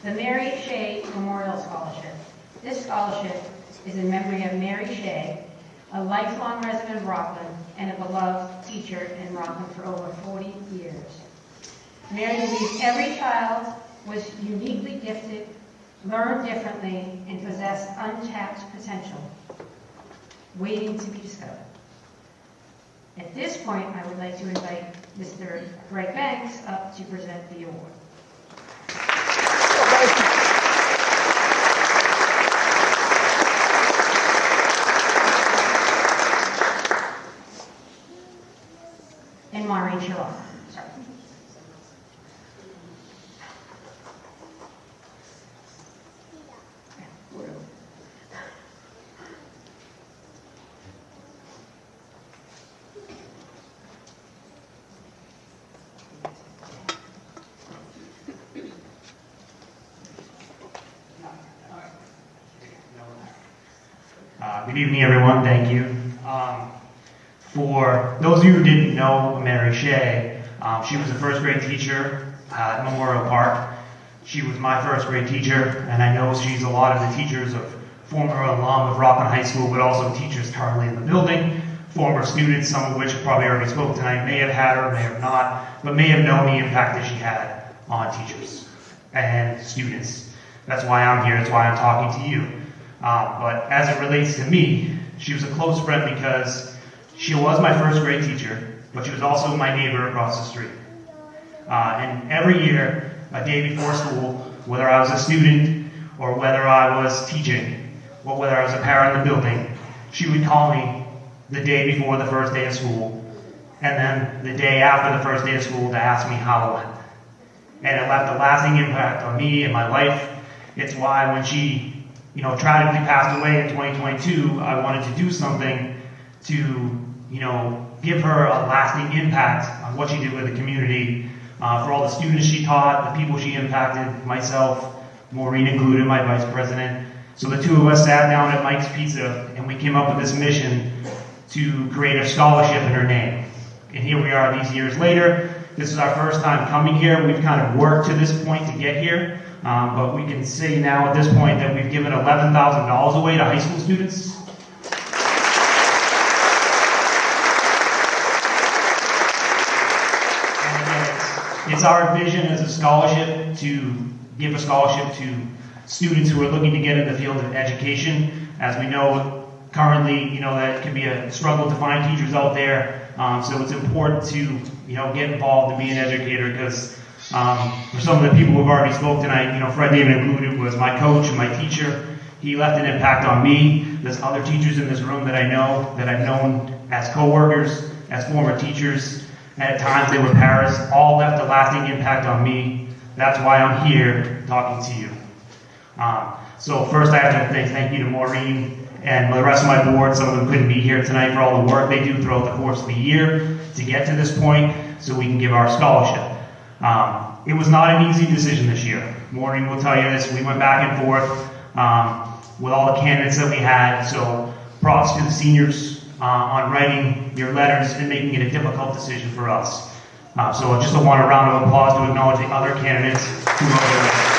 The Mary Shea Memorial Scholarship. This scholarship is in memory of Mary Shea, a lifelong resident of Rockland and a beloved teacher in Rockland for over 40 years. Mary believes every child was uniquely gifted, learned differently, and possessed untapped potential, waiting to be discovered. At this point, I would like to invite Mr. Greg Banks up to present the award. And Maureen Shalom. Sorry. Good evening, everyone. Thank you. For those of you who didn't know Mary Shea, she was a first grade teacher at Memorial Park. She was my first grade teacher, and I know she's a lot of the teachers of former alum of Rockland High School, but also teachers currently in the building, former students, some of which probably already spoke tonight, may have had her, may have not, but may have known the impact that she had on teachers and students. That's why I'm here. That's why I'm talking to you. But as it relates to me, she was a close friend because she was my first grade teacher, but she was also my neighbor across the street. And every year, a day before school, whether I was a student or whether I was teaching or whether I was a parent in the building, she would call me the day before the first day of school and then the day after the first day of school to ask me how it went. And it left a lasting impact on me and my life. It's why when she tragically passed away in 2022, I wanted to do something to give her a lasting impact on what she did with the community, for all the students she taught, the people she impacted, myself, Maureen included, my vice president. So the two of us sat down at Mike's Pizza and we came up with this mission to create a scholarship in her name. And here we are these years later. This is our first time coming here. We've kind of worked to this point to get here. But we can say now at this point that we've given $11,000 away to high school students. It's our vision as a scholarship to give a scholarship to students who are looking to get in the field of education. As we know, currently, that it can be a struggle to find teachers out there. So it's important to, get involved and be an educator because for some of the people who've already spoke tonight, Fred David included was my coach and my teacher. He left an impact on me. There's other teachers in this room that I know, that I've known as co-workers, as former teachers. At times they were parents, all left a lasting impact on me. That's why I'm here talking to you. So first I have to thank you to Maureen and the rest of my board. Some of them couldn't be here tonight for all the work they do throughout the course of the year to get to this point so we can give our scholarship. It was not an easy decision this year. Maureen will tell you this. We went back and forth with all the candidates that we had. So props to the seniors on writing your letters and making it a difficult decision for us. So I just want a round of applause to acknowledge the other candidates who wrote their letters.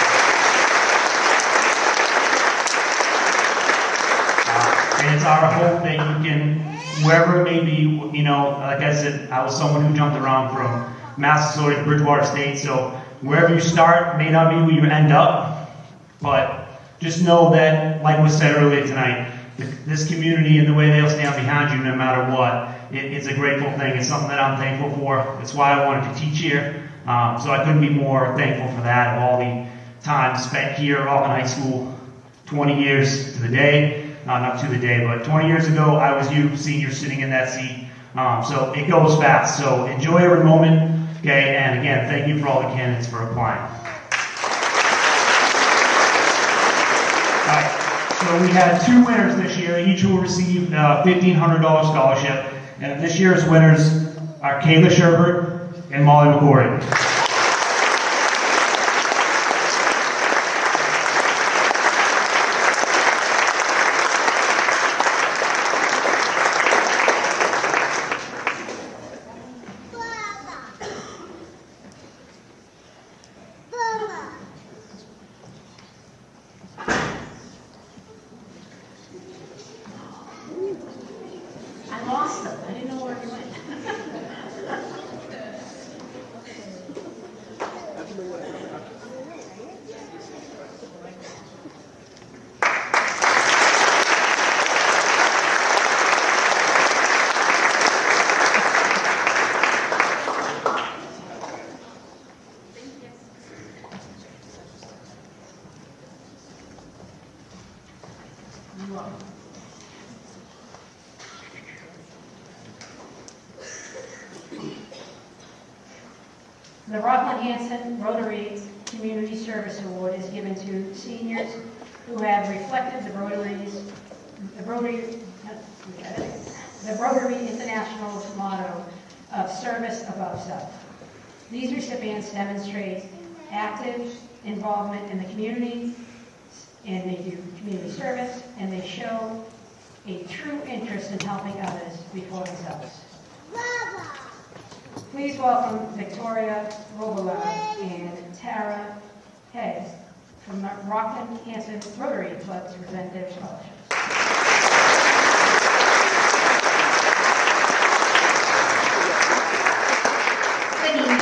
And it's our hope that you can, wherever it may be, like I said, I was someone who jumped around from Massasoit to Bridgewater State, so wherever you start may not be where you end up, but just know that, like was said earlier tonight, this community and the way they'll stand behind you no matter what, it's a grateful thing. It's something that I'm thankful for. It's why I wanted to teach here, so I couldn't be more thankful for that, of all the time spent here at Rockland High School, 20 years to the day, not to the day, but 20 years ago, I was you, senior, sitting in that seat, so it goes fast, so enjoy every moment. Okay, and again, thank you for all the candidates for applying. All right, so we had two winners this year. Each will receive a $1,500 scholarship. And this year's winners are Kayla Sherbert and Molly McCord. I lost them. I didn't know where he went. The Rockland Hanson Rotary Community Service Award is given to seniors who have reflected the Rotary International's motto of service above self. These recipients demonstrate active involvement in the community, and they do community service, and they show a true interest in helping others before themselves. Please welcome Victoria Robillard and Tara Hayes from the Rockland Hanson Rotary Club to present their scholarships. Good evening.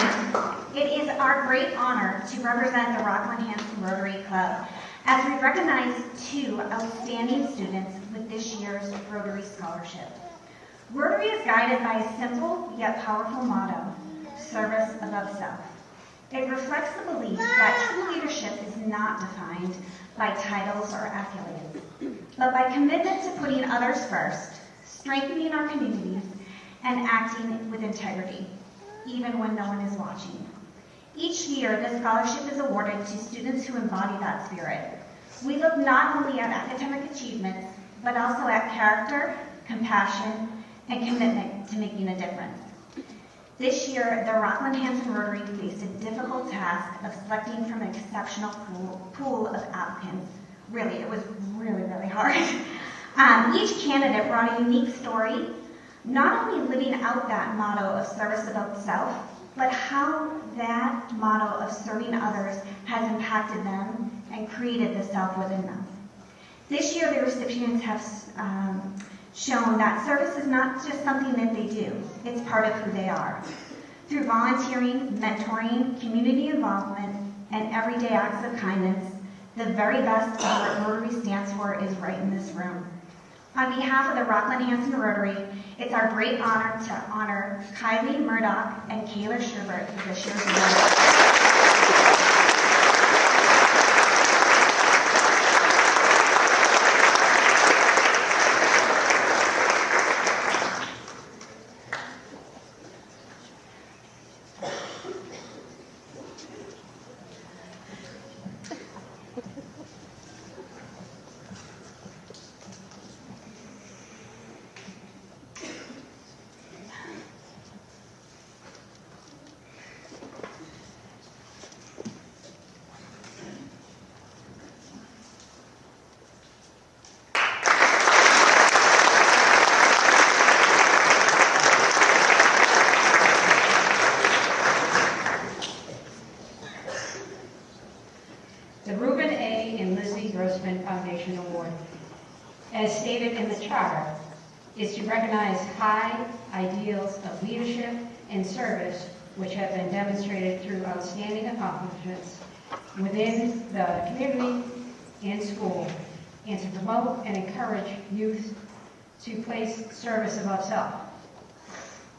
It is our great honor to represent the Rockland Hanson Rotary Club as we recognize two outstanding students with this year's Rotary Scholarship. Rotary is guided by a simple yet powerful motto, service above self. It reflects the belief that true leadership is not defined by titles or accolades, but by commitment to putting others first, strengthening our communities, and acting with integrity, even when no one is watching. Each year, this scholarship is awarded to students who embody that spirit. We look not only at academic achievements, but also at character, compassion, and commitment to making a difference. This year, the Rockland Hanson Rotary faced a difficult task of selecting from an exceptional pool of applicants. Really, it was really, really hard. Each candidate brought a unique story, not only living out that motto of service above self, but how that motto of serving others has impacted them and created the self within them. This year, the recipients have shown that service is not just something that they do, it's part of who they are. Through volunteering, mentoring, community involvement, and everyday acts of kindness, the very best of what Rotary stands for is right in this room. On behalf of the Rockland Hanson Rotary, it's our great honor to honor Kylie Murdoch and Kayla Sherbert for this year's award. The Reuben A. and Lizzie Grossman Foundation Award, as stated in the charter, is to recognize high ideals of leadership and service which have been demonstrated through outstanding accomplishments within the community and school, and to promote and encourage youth to place service above self.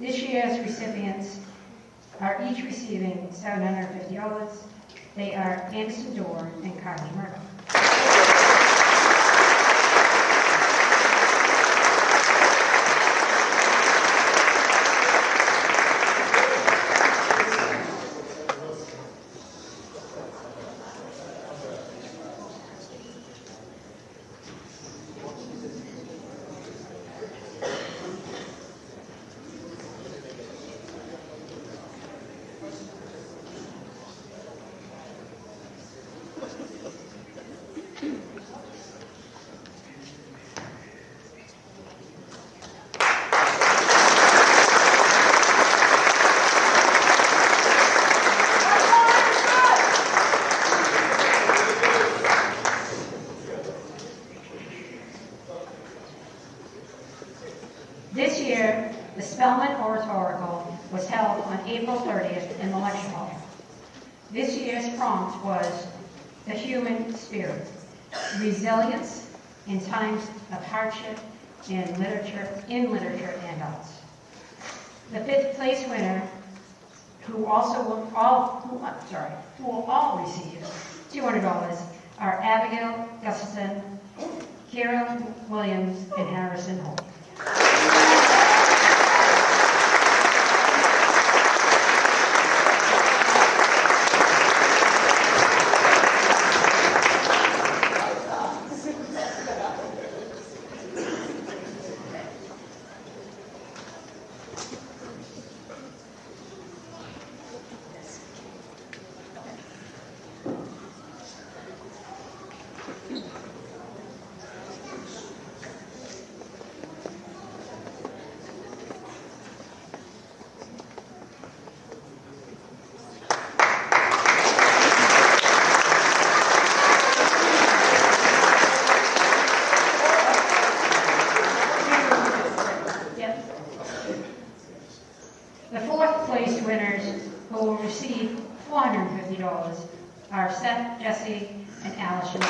This year's recipients are each receiving $750. They are Anderson Dorr and Carly Murdoch. This year, the Spelman Oratorical was held on April 30th in the lecture hall. This year's prompt was the human spirit, resilience in times of hardship in literature and arts. The fifth place winner, who will all receive $200, are Abigail Gustafson, Kira Williams, and Harrison Holt. The fourth place winners, who will receive $450, are Seth, Jesse, and Allison.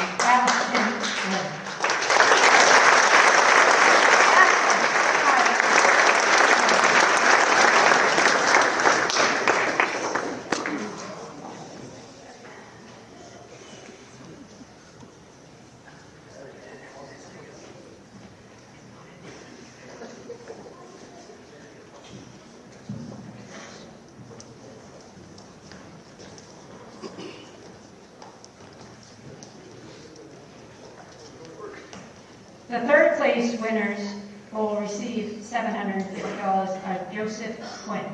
The third place winners who will receive $750 are Joseph Quinn.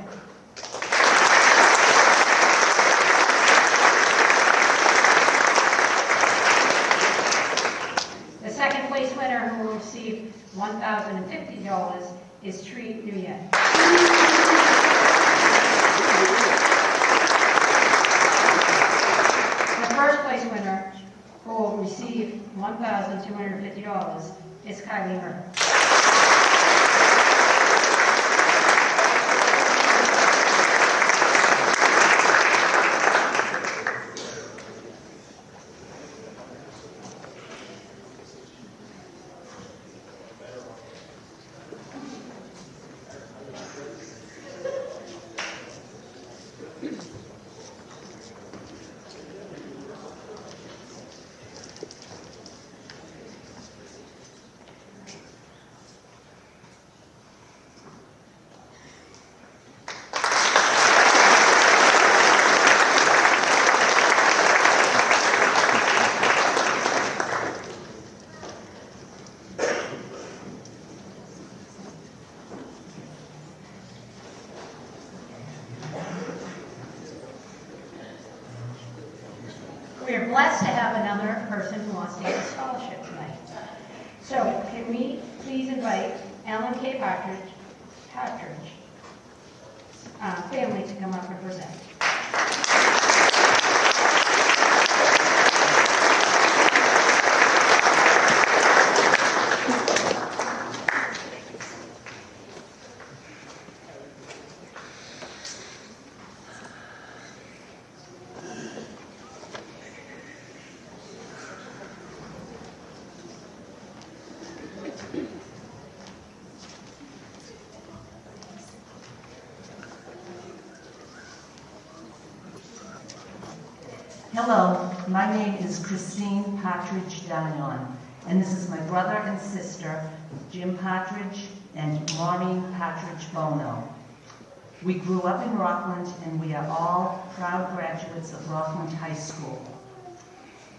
The second place winner who will receive $1,050 is Tree Nguyen. The first place winner who will receive $1,250 is Kylie Murray. We are blessed to have another person who wants to get a scholarship tonight. So can we please invite Ellen K. Partridge family to come up and present. Hello, my name is Christine Partridge Dion, and this is my brother and sister, Jim Partridge and Maureen Partridge Bono. We grew up in Rockland, and we are all proud graduates of Rockland High School.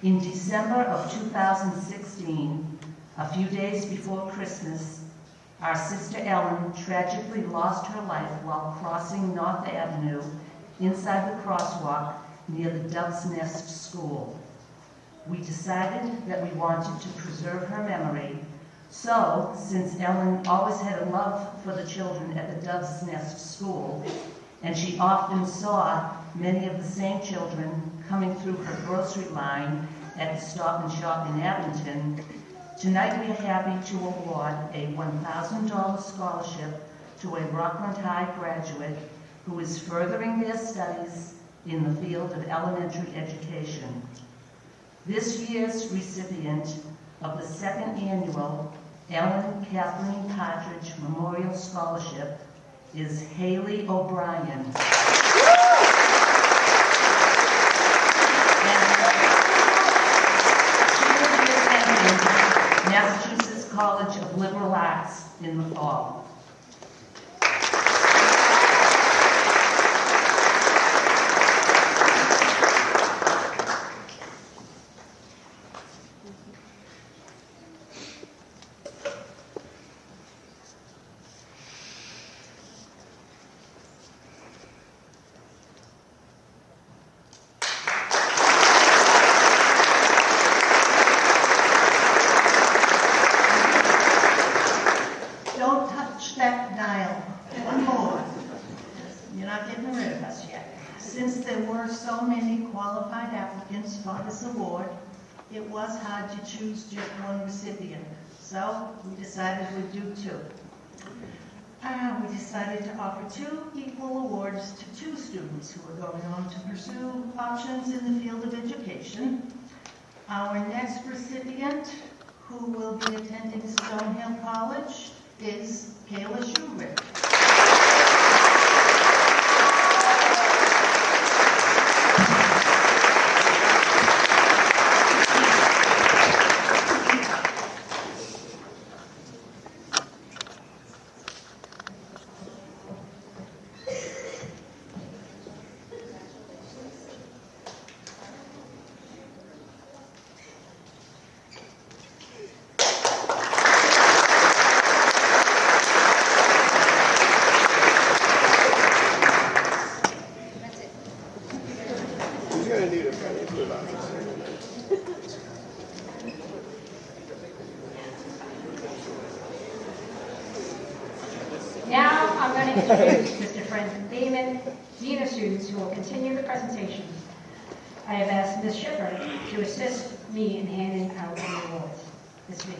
In December of 2016, a few days before Christmas, our sister Ellen tragically lost her life while crossing North Avenue inside the crosswalk near the Dove's Nest School. We decided that we wanted to preserve her memory, so since Ellen always had a love for the children at the Dove's Nest School, and she often saw many of the same children coming through her grocery line at the Stop and Shop in Abington, tonight we are happy to award a $1,000 scholarship to a Rockland High graduate who is furthering their studies in the field of elementary education. This year's recipient of the second annual Ellen Kathleen Partridge Memorial Scholarship is Haley O'Brien. And she will be attending Massachusetts College of Liberal Arts in the fall. Don't touch that dial. One more. You're not getting rid of us yet. Since there were so many qualified applicants for this award, it was hard to choose just one recipient. So we decided we'd do two. We decided to offer two equal awards to two students who are going on to pursue options in the field of education. Our next recipient, who will be attending Stonehill College, is Kayla Schubert. Mr. Frank Damon, Dean of Students, who will continue the presentation. I have asked Ms. Schiffer to assist me in handing out the awards. Ms. Lee.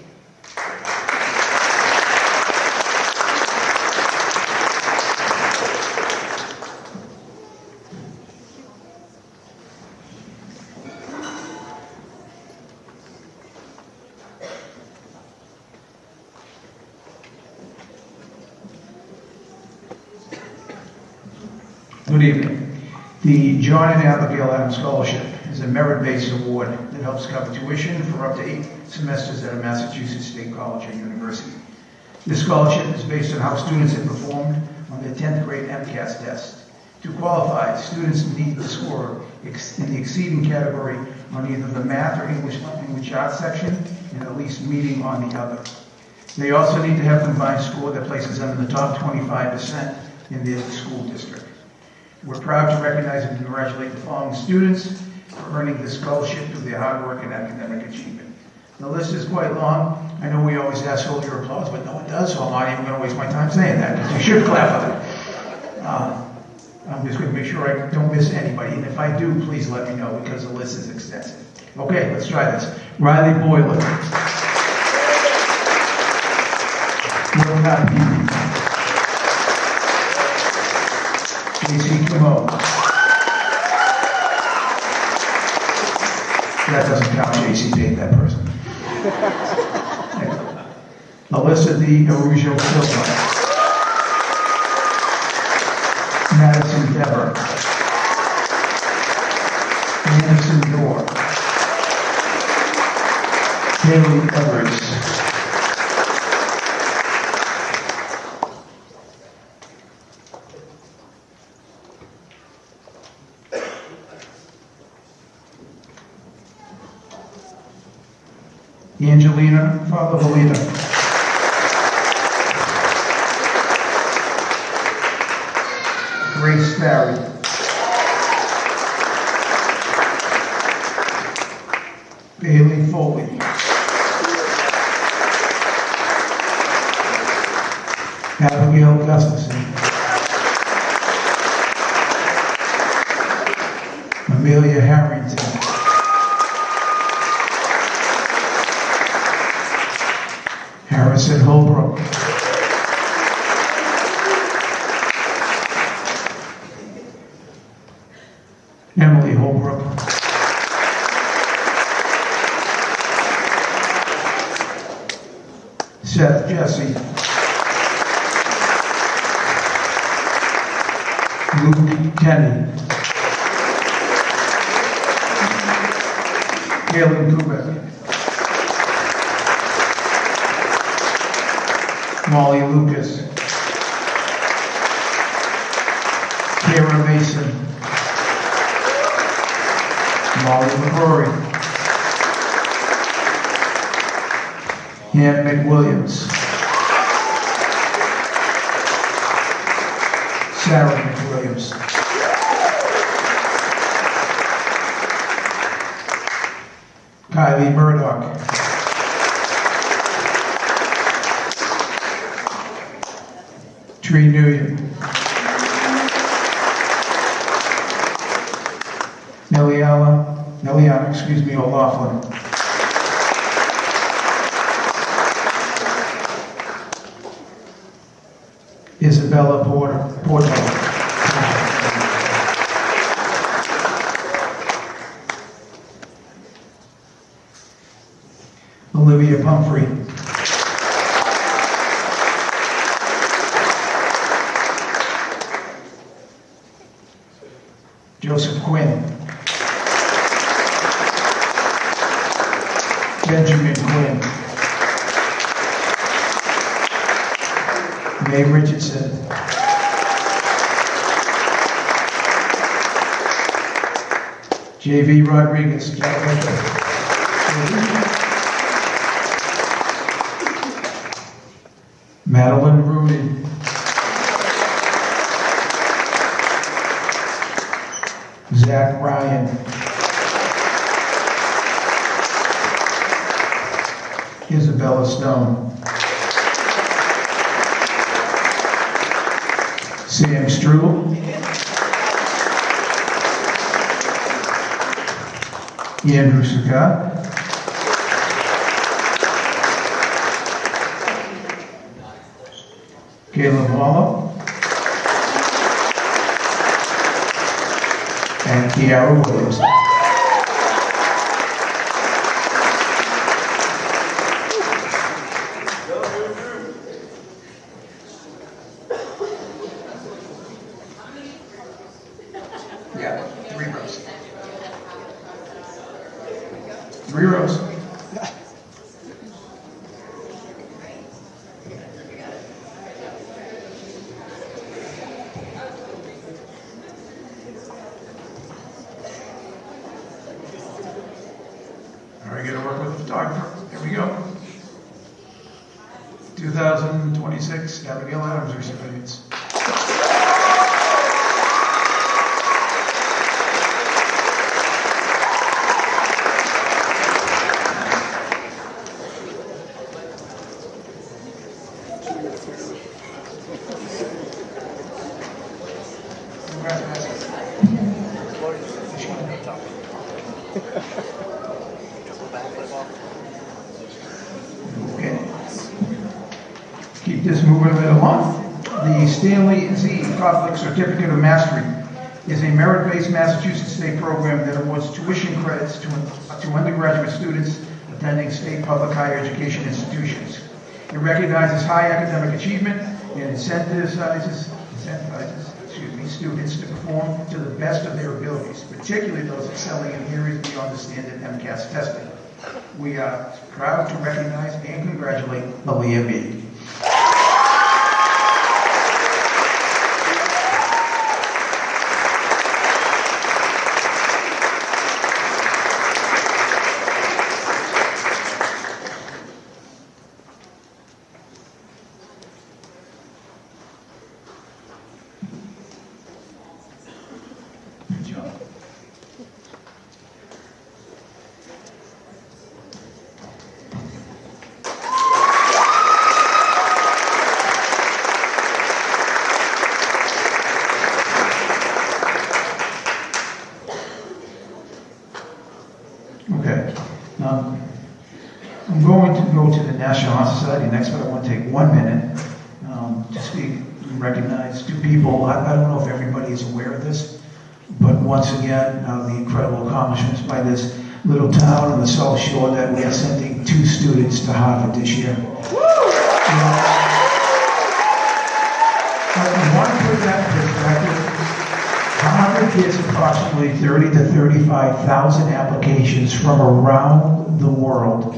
Good evening. The John and Abigail Adams Scholarship is a merit-based award that helps cover tuition for up to 8 semesters at a Massachusetts State College or university. This scholarship is based on how students have performed on their 10th grade MCAS test. To qualify, students need to score in the exceeding category on either the math or English arts section and at least meeting on the other. They also need to have a combined score that places them in the top 25% in their school district. We're proud to recognize and congratulate the following students for earning this scholarship through their hard work and academic achievement. The list is quite long. I know we always ask for your applause, but no one does, so I'm not even going to waste my time saying that, because you should clap for them. I'm just going to make sure I don't miss anybody, and if I do, please let me know, because the list is extensive. Okay, let's try this. Riley Boylan. Will not be. J.C. Camo. That doesn't count. J.C. paid that person. Alyssa D. Arujo Silva. Madison Dever. Anderson Dorr. Haley Evers. Angelina Favavalina. Grace Barry. Bailey Foley. Abigail Gustafson. Amelia Harrington. Harrison Holbrook. Emily Holbrook. Seth Jesse. Luke Kenny. Galen Kubek. Molly Lucas. Kara Mason. Molly McCrory. Ann McWilliams. Sarah McWilliams. Kylie Murdoch. Tree Nguyen. Neliana, O'Laughlin. Isabella Porto. Olivia Pumphrey. Joseph Quinn. Benjamin Quinn. Mae Richardson. J.V. Rodriguez. Madeline Rooney. Zach Ryan. Isabella Stone. Sam Strudel. Andrew Sagat. Caleb Wallow. And Kiara Williams. Yeah, 3 rows. 3 rows. All right, gonna work with the photographer. Here we go. 2026 Abigail Adams recipients. Okay. Keep this moving right along. The Stanley Z Catholic Certificate of Mastery is a merit-based Massachusetts state program that awards tuition credits to undergraduate students attending state public higher education institutions. It recognizes high academic achievement and incentivizes students to perform to the best of their abilities, particularly those excelling in areas beyond the standard MCAS testing. We are proud to recognize and congratulate Aaliyah B. Good job. Okay. I'm going to go to the National Honor Society next, but I want to take 1 minute to speak and recognize 2 people. I don't know if everybody is aware of this, but once again, the incredible accomplishments by this little town on the South Shore that we are sending 2 students to Harvard this year. I want to put that in perspective. Harvard gets approximately 30 to 35,000 applications from around the world.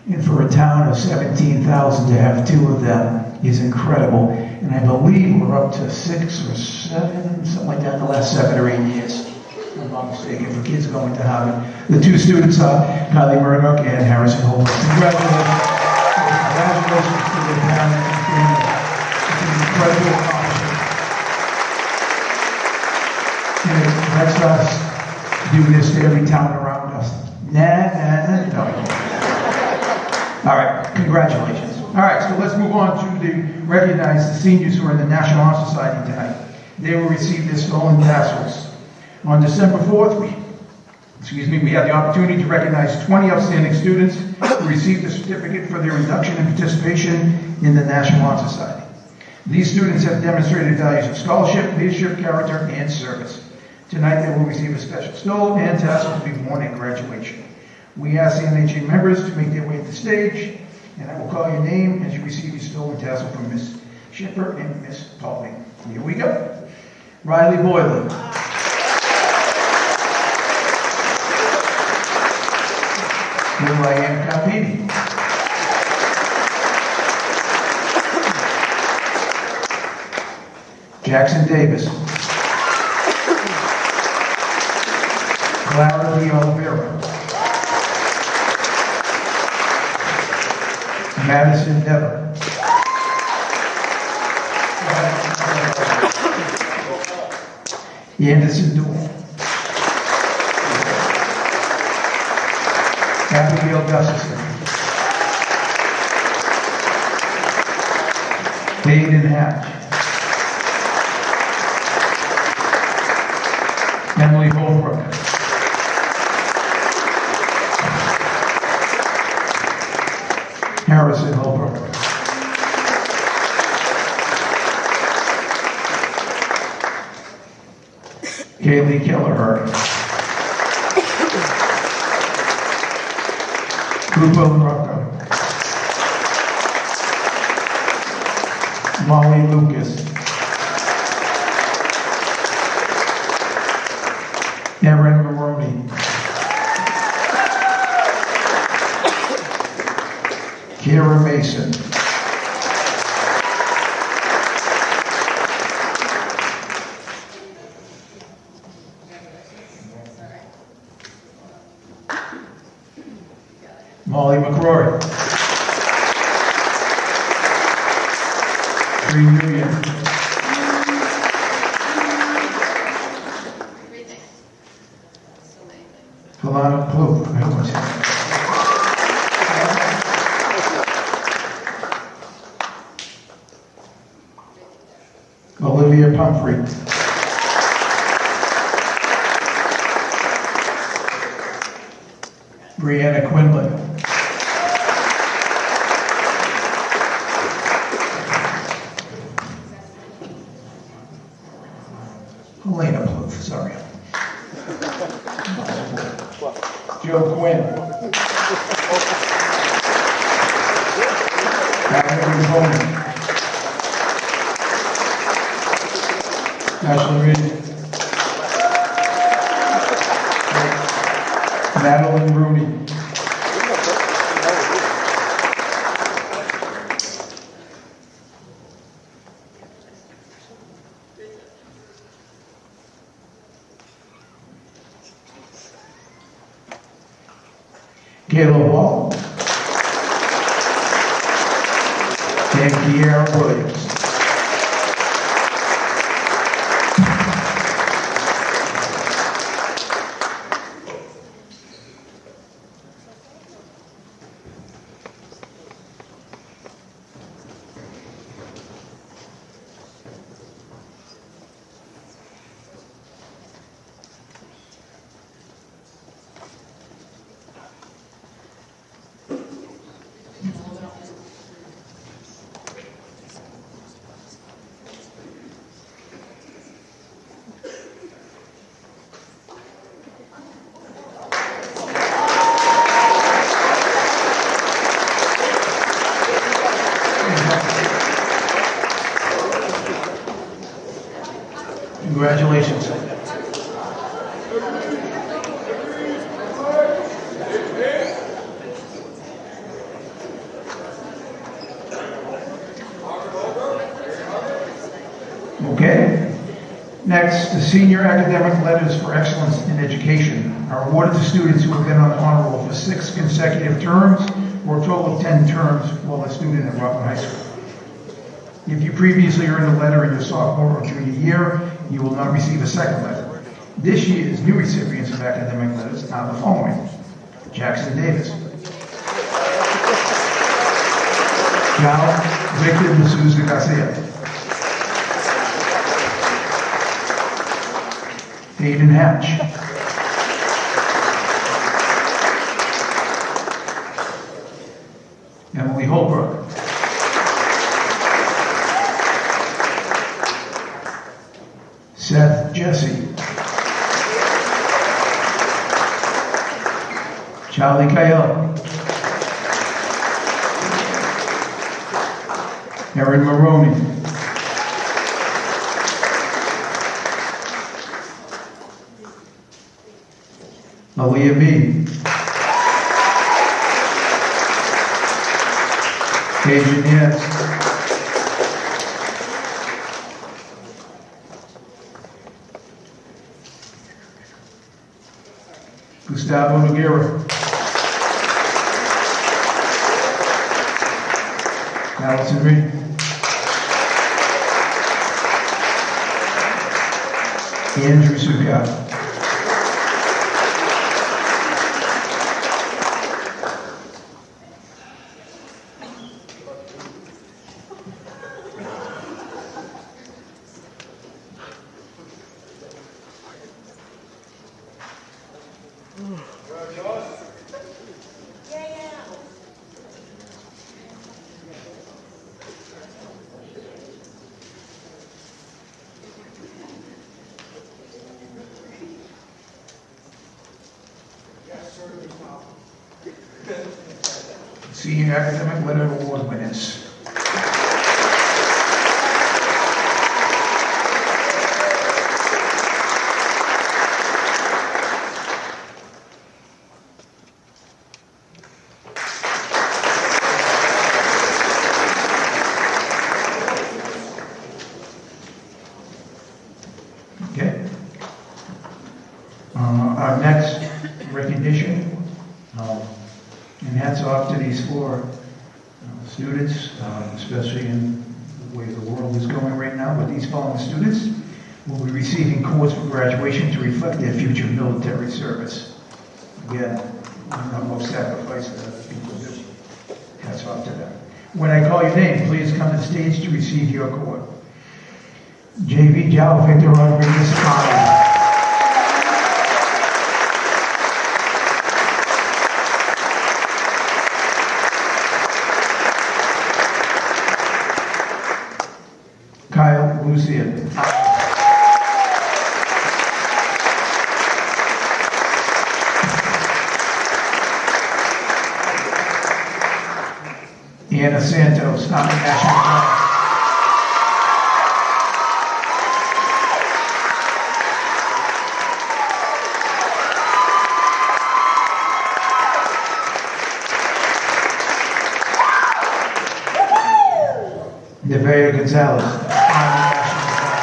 And for a town of 17,000 to have 2 of them is incredible. And I believe we're up to 6 or 7, something like that, in the last 7 or 8 years, if I'm not mistaken, for kids going to Harvard. The 2 students are Kylie Murdoch and Harrison Holmes. Congratulations. Congratulations to the parents and family. It's an incredible accomplishment. And it lets us do this to every town around us. No. All right, congratulations. All right, so let's move on to recognize the seniors who are in the National Honor Society tonight. They will receive their stolen tassels. On December 4th, we had the opportunity to recognize 20 outstanding students who received a certificate for their induction and participation in the National Honor Society. These students have demonstrated values of scholarship, leadership, character, and service. Tonight, they will receive a special stole and tassel to be worn at graduation. We ask the NHA members to make their way to the stage, and I will call your name as you receive your stolen tassel from Miss Shipper and Miss Pauling. Here we go. Riley Boylan. Ryan Carpini. Jackson Davis. Clara D. Oliveira. Madison Dever. Anderson Dool. Abigail Gustafson. Hayden Hatch. Emily Holbrook. Harrison Holbrook. Kaylee Kelleher. Cooper Rocco. Molly Lucas. Erin Maroney. Kira Mason. Molly McCrory. Bree Nguyen. Alana Plouffe. I hope I said Olivia Pumphrey. Brianna Quinlan. Elena Plouffe, sorry. Joe Quinn. Valerie Bowman. Ashley Reed. Madeline Rooney. Caleb Wall. And Kiara Williams. Congratulations. Okay. Next, the senior academic letters for excellence in education are awarded to students who have been on the honor roll for 6 consecutive terms or a total of 10 terms while a student at Rockland High School. If you previously earned a letter in your sophomore or junior year, you will not receive a second letter. This year's new recipients of academic letters are the following: Jackson Davis, Cal Victor de Souza Garcia, Hayden Hatch, Emily Holbrook, Seth Jesse, Charlie Kyle, Erin Maroney, Aaliyah B, Cajun Nance, Gustavo Noguera, Allison Reed, Andrew Suka, Senior Academic Letter Award winners. Okay. Our next recognition, and hats off to these four students, especially in the way the world is going right now, but these following students will be receiving cords for graduation to reflect their future military service. Again, not most sacrifice that other people do. Hats off to them. When I call your name, please come to the stage to receive your cord. J.V. Jal Victor Rodriguez Conley. Kyle Lucian. Anna Santos, Army National Guard. Nevaeh Gonzalez, Army National Guard.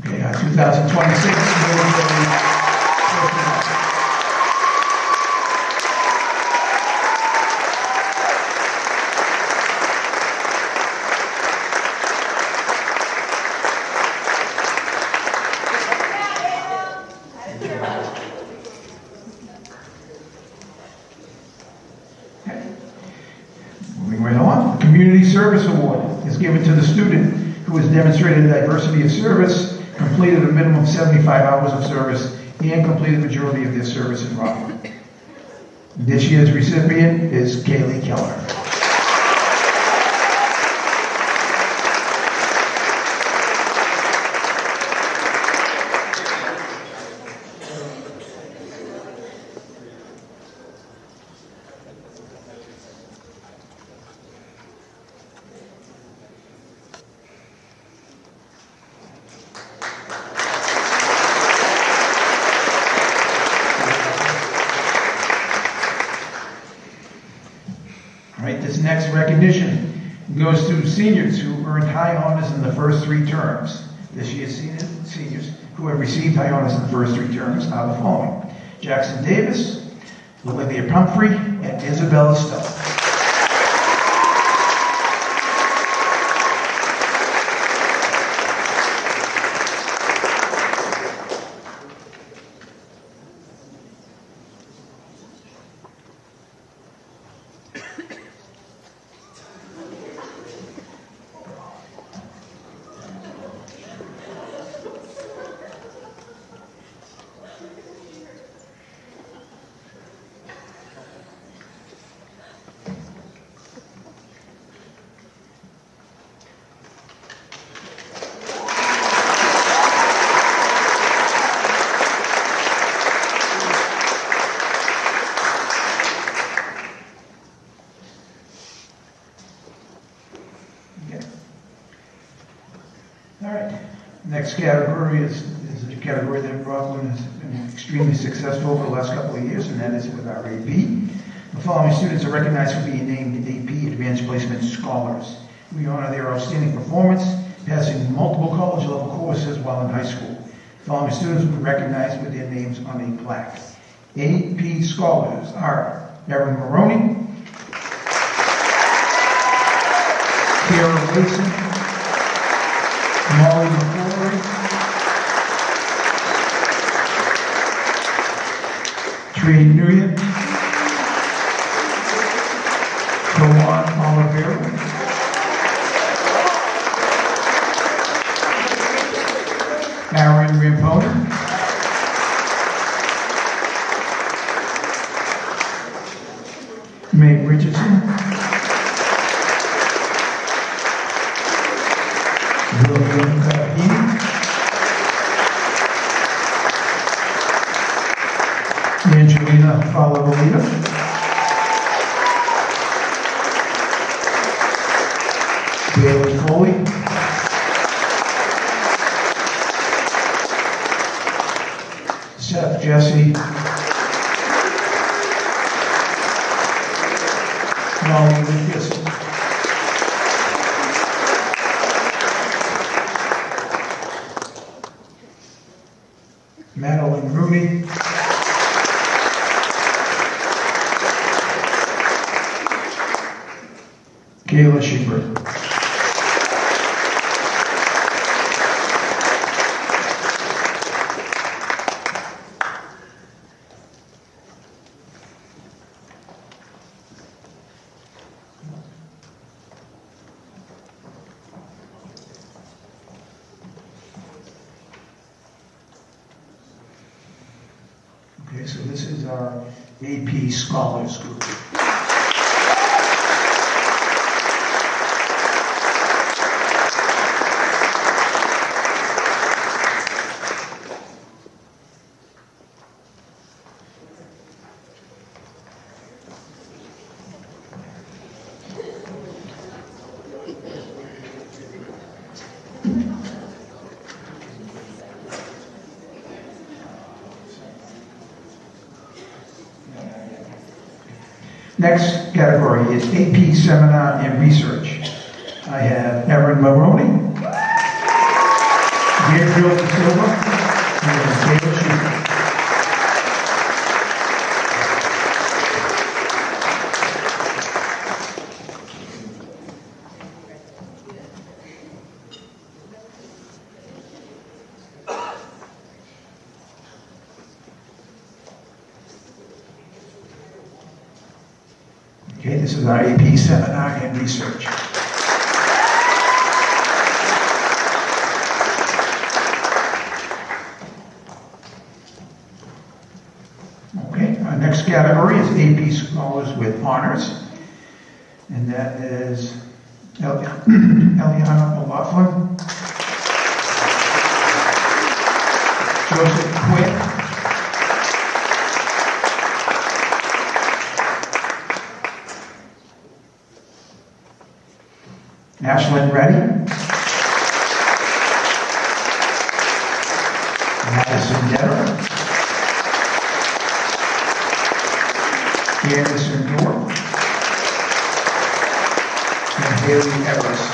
Okay, 2026 military personnel. Okay. Moving right on, the Community Service Award is given to the student who has demonstrated a diversity of service, completed a minimum of 75 hours of service, and completed the majority of their service in Rockland. This year's recipient is Kaylee Keller. All right, this next recognition goes to seniors who earned high honors in the first three terms. This year's seniors who have received high honors in the first three terms are the following: Jackson Davis, Olivia Pumphrey, and Isabella Stowe. All right. Next category is a category that Rockland has been extremely successful over the last couple of years, and that is with our AP. The following students are recognized for being named AP Advanced Placement Scholars. We honor their outstanding performance, passing multiple college level courses while in high school. The following students will be recognized with their names on a plaque. AP Scholars are Erin Maroney, Mason, Molly McCoy, Trey Nguyen, Kawan Olivero, Aaron Rampona, Meg Richardson, William Carahini, Angelina Falavolita, Bailey Foley, Seth Jesse, Molly Lucas, Madeline Rooney, Kayla Schubert. Okay, so this is our AP Scholars Group. Next category is AP Seminar and Research. I have Erin Maroney, Gabriel De Silva, and Taylor Schubert. Okay, this is our AP Seminar and Research. Okay, our next category is AP Scholars with Honors, and that is Eliana O'Loughlin, Joseph Quinn, Ashlyn Reddy, Madison Detter, Anderson Dorr, and Haley Everest.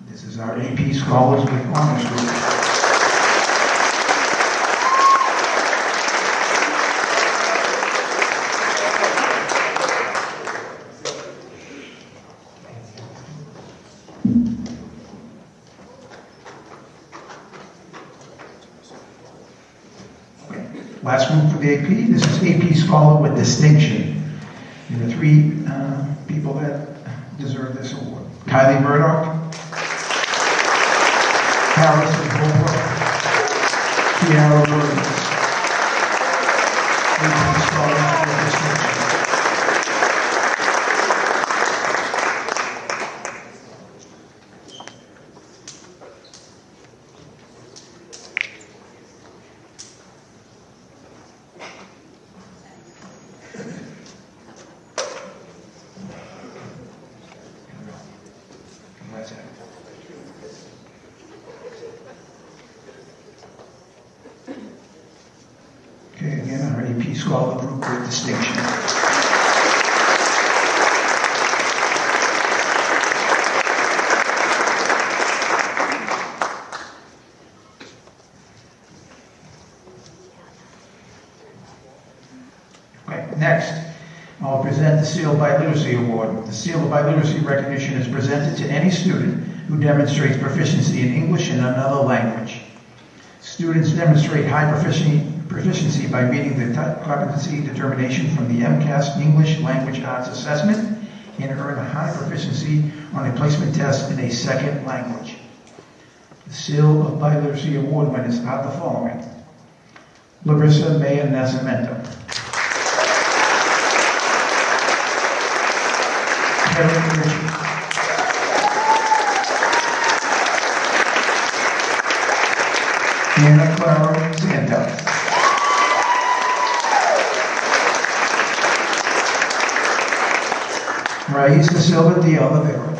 This is our AP Scholars with Honors Group. Last group for the AP, this is AP Scholar with Distinction. There are three people that deserve this award. Kylie Murdoch, Harrison Holbrook, Kiara Williams. AP Scholar with Distinction. Peace Scholar Group with distinction. Okay, next, I'll present the Seal by Literacy Award. The Seal by Literacy recognition is presented to any student who demonstrates proficiency in English and another language. Students demonstrate high proficiency by meeting the competency determination from the MCAS English Language Arts Assessment and earn a high proficiency on a placement test in a second language. The Seal of Biliteracy Award winners are the following: Larissa Maya Nascimento, Karen Ritchie, Anna Clara Santos, Raíssa Silva de Oliveira,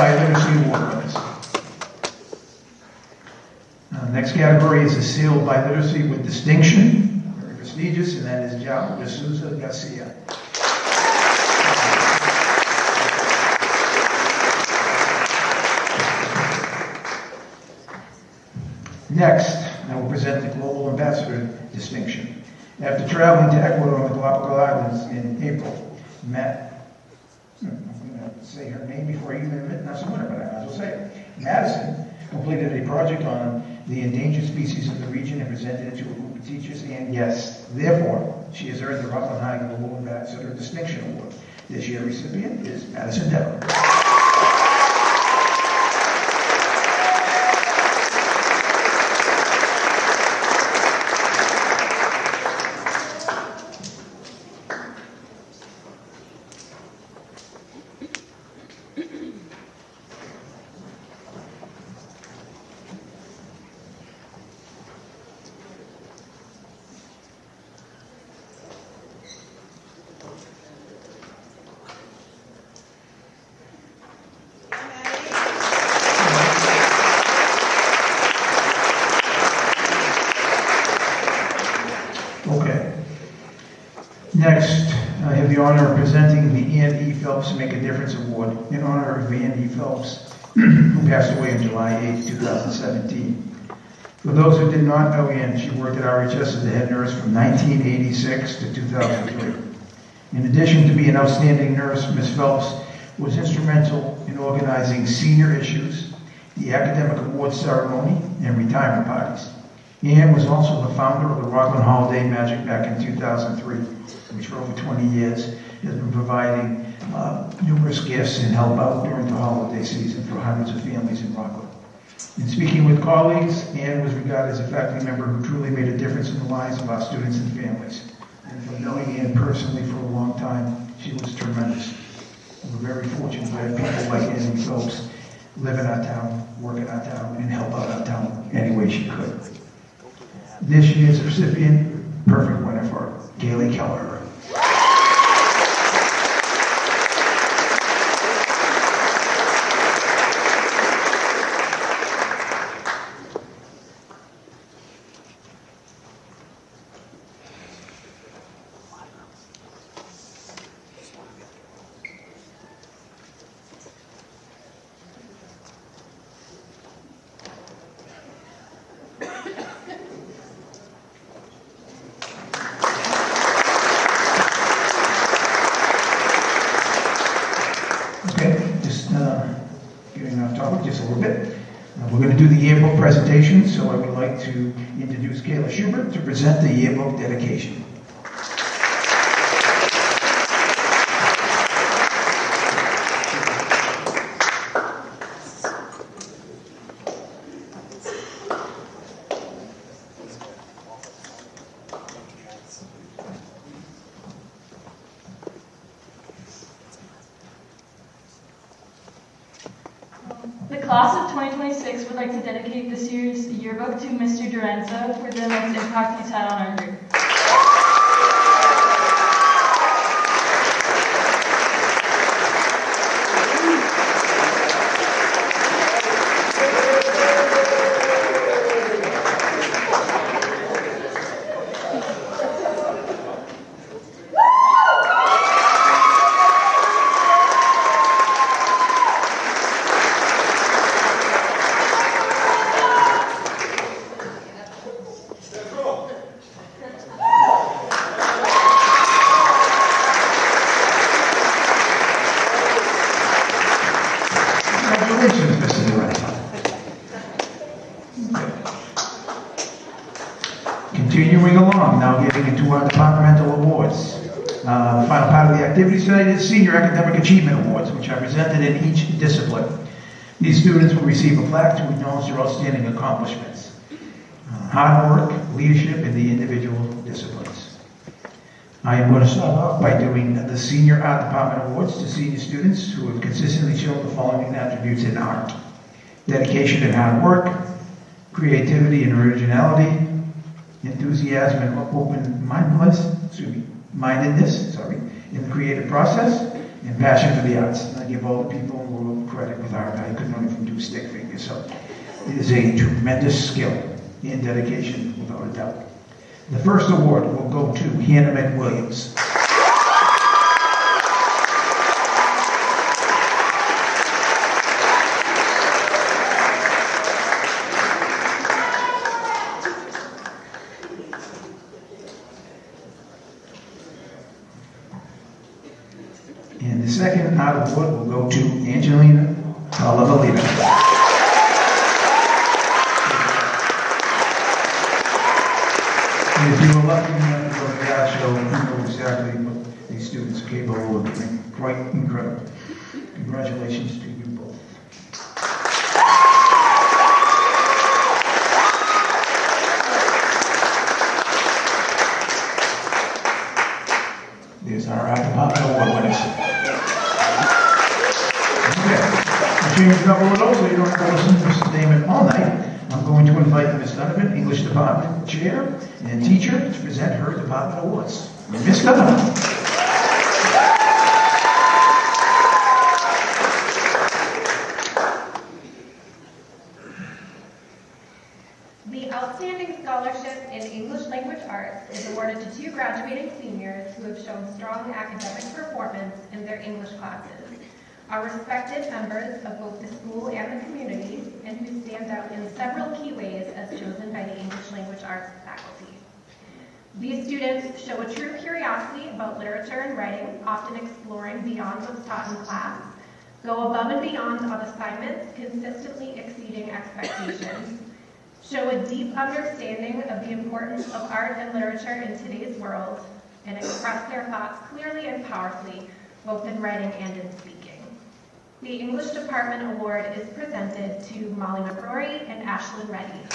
Biliteracy Award winners. Next category is the Seal of Biliteracy with distinction, very prestigious, and that is Jao de Souza Garcia. Next, I will present the Global Ambassador distinction. After traveling to Ecuador on the Galapagos Islands in April, I'm going to say her name before I even admit not so much, but I might as well say it. Madison completed a project on the endangered species of the region and presented it to a group of teachers and guests. Therefore, she has earned the Rockland High Global Ambassador Distinction Award. This year's recipient is Madison Dever. Next, I have the honor of presenting the Ann E. Phelps Make a Difference Award in honor of Ann E. Phelps, who passed away on July 8, 2017. For those who did not know Ann, she worked at RHS as the head nurse from 1986 to 2003. In addition to being an outstanding nurse, Ms. Phelps was instrumental in organizing senior issues, the academic awards ceremony, and retirement parties. Ann was also the founder of the Rockland Holiday Magic back in 2003, which for over 20 years has been providing numerous gifts and help out during the holiday season for hundreds of families in Rockland. In speaking with colleagues, Ann was regarded as a faculty member who truly made a difference in the lives of our students and families. And from knowing Ann personally for a long time, she was tremendous. We're very fortunate to have people like Ann E. Phelps live in our town, work in our town, and help out our town any way she could. This year's recipient, perfect winner for her, Kaylee Keller. We're going to do the yearbook presentation, so I would like to introduce Kayla Schubert to present the yearbook dedication. class of 2026 would like to dedicate this year's yearbook to Mr. Duranzo for the immense impact he's had on our group. Congratulations, Mr. Duranzo. Continuing along, now getting into our departmental awards. The final part of the activities tonight is Senior Academic Achievement Awards, which are presented in each discipline. These students will receive a plaque to acknowledge their outstanding accomplishments, hard work, leadership in the individual disciplines. I am going to start off by doing the Senior Art Department Awards to senior students who have consistently shown the following attributes in art: dedication and hard work, creativity and originality, enthusiasm and open-mindedness, in the creative process, and passion for the arts. And I give all the people in the world credit with art. I couldn't even do stick figures, so it is a tremendous skill and dedication, without a doubt. The first award will go to Hannah McWilliams. And the second art award will go to Angelina Olavalina. And if you were lucky enough to go to the art show, you know exactly what these students are capable of doing. Quite incredible. Congratulations to you both. There's our art department award winners. Okay, I'll change it up a little so you don't have to listen to Mrs. Damon all night. I'm going to invite Ms. Donovan, English Department Chair and Teacher, to present her department awards. Ms. Donovan. The Outstanding Scholarship in English Language Arts is awarded to 2 graduating seniors who have shown strong academic performance in their English classes, are respected members of both the school and the community, and who stand out in several key ways as chosen by the English Language Arts faculty. These students show a true curiosity about literature and writing, often exploring beyond what's taught in class, go above and beyond on assignments, consistently exceeding expectations, show a deep understanding of the importance of art and literature in today's world, and express their thoughts clearly and powerfully, both in writing and in speaking. The English Department Award is presented to Molly McCrory and Ashlyn Reddy.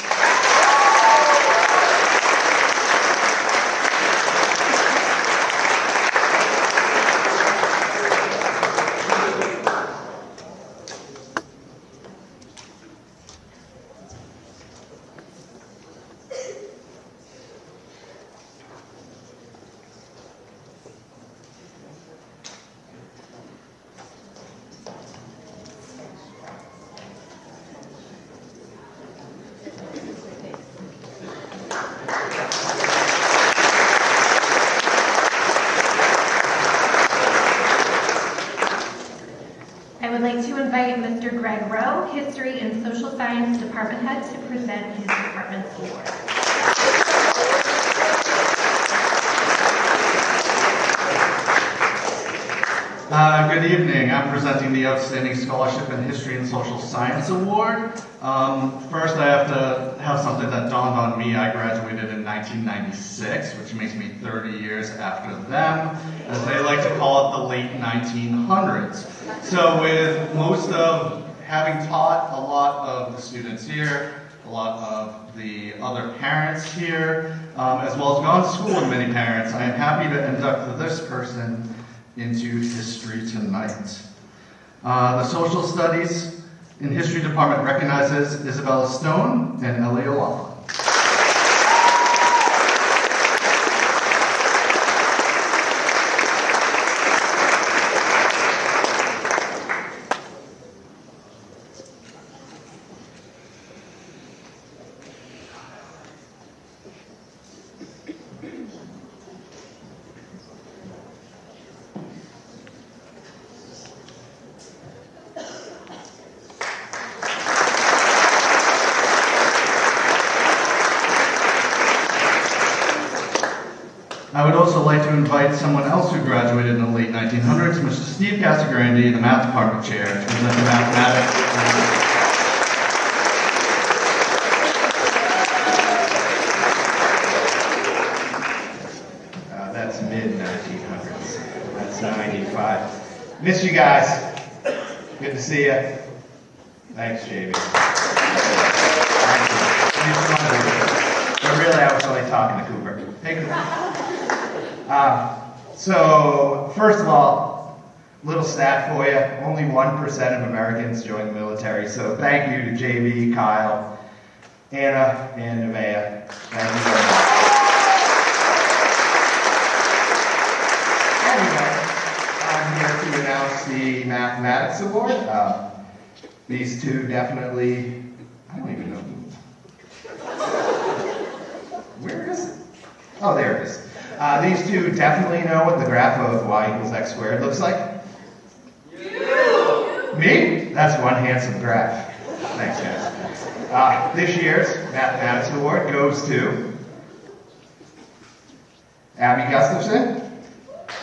I would like to invite Mr. Greg Rowe, History and Social Science Department Head, to present his department's award. Good evening. I'm presenting the Outstanding Scholarship in History and Social Science Award. First, I have to have something that dawned on me. I graduated in 1996, which makes me 30 years after them, as they like to call it, the late 1900s. So with most of having taught a lot of the students here, a lot of the other parents here, as well as gone to school with many parents, I am happy to induct this person into history tonight. The social studies in History Department recognizes Isabella Stone and Ellie O'Loughlin. I would also like to invite someone else who graduated in the late 1900s, Mr. Steve Casagrande, the Math Department Chair, to present the mathematics. That's mid-1900s. That's 95. Miss you guys. Good to see you. Thanks, JB. But really, I was only talking to Cooper. Hey, Cooper. So, first of all, little stat for you. Only 1% of Americans join the military. So thank you to JB, Kyle, Anna, and Nevaeh. Thank you very much. Anyway, I'm here to announce the Mathematics Award. These two definitely, I don't even know where is it? Oh, there it is. These two definitely know what the graph of y equals x squared looks like. You! Me? That's one handsome graph. Thanks, guys. This year's Mathematics Award goes to Abby Gustafson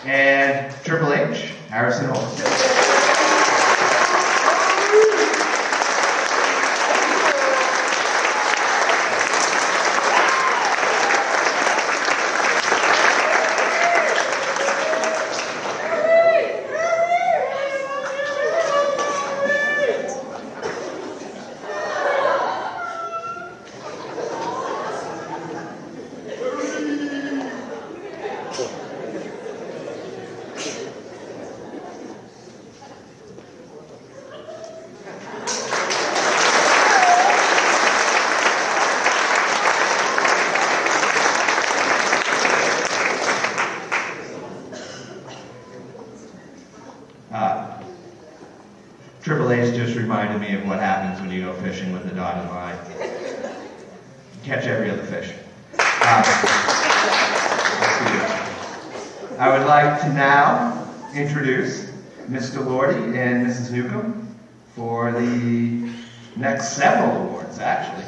and Triple H, Harrison Holmes. Triple H just reminded me of what happens when you go fishing with the dotted line. Catch every other fish. I would like to now introduce Mr. Lordy and Mrs. Newcomb for the next several awards, actually.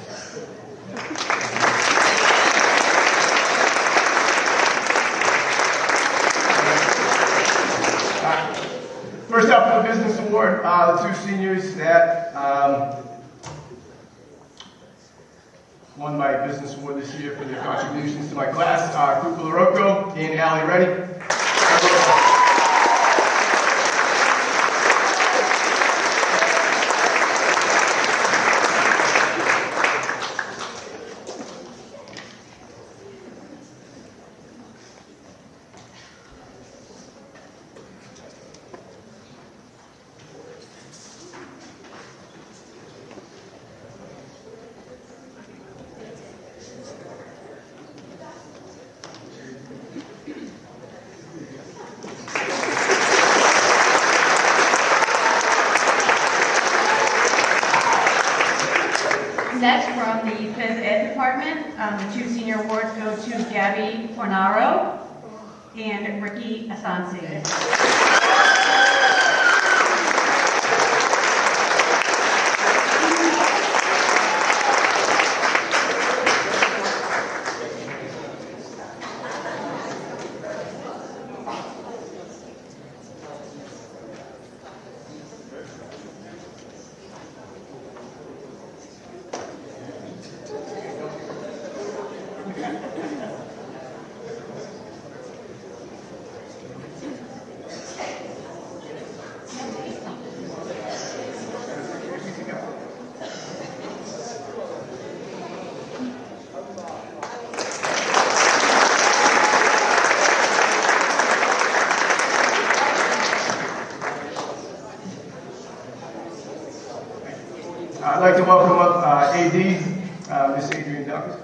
First up for the Business Award, the two seniors that won my Business Award this year for their contributions to my class are Cooper LaRocco and Allie Reddy. Next, from the Phys Ed Department, the two senior awards go to Gabby Fornaro and Ricky Asansi. like to welcome up AD, Miss Adrienne Douglas.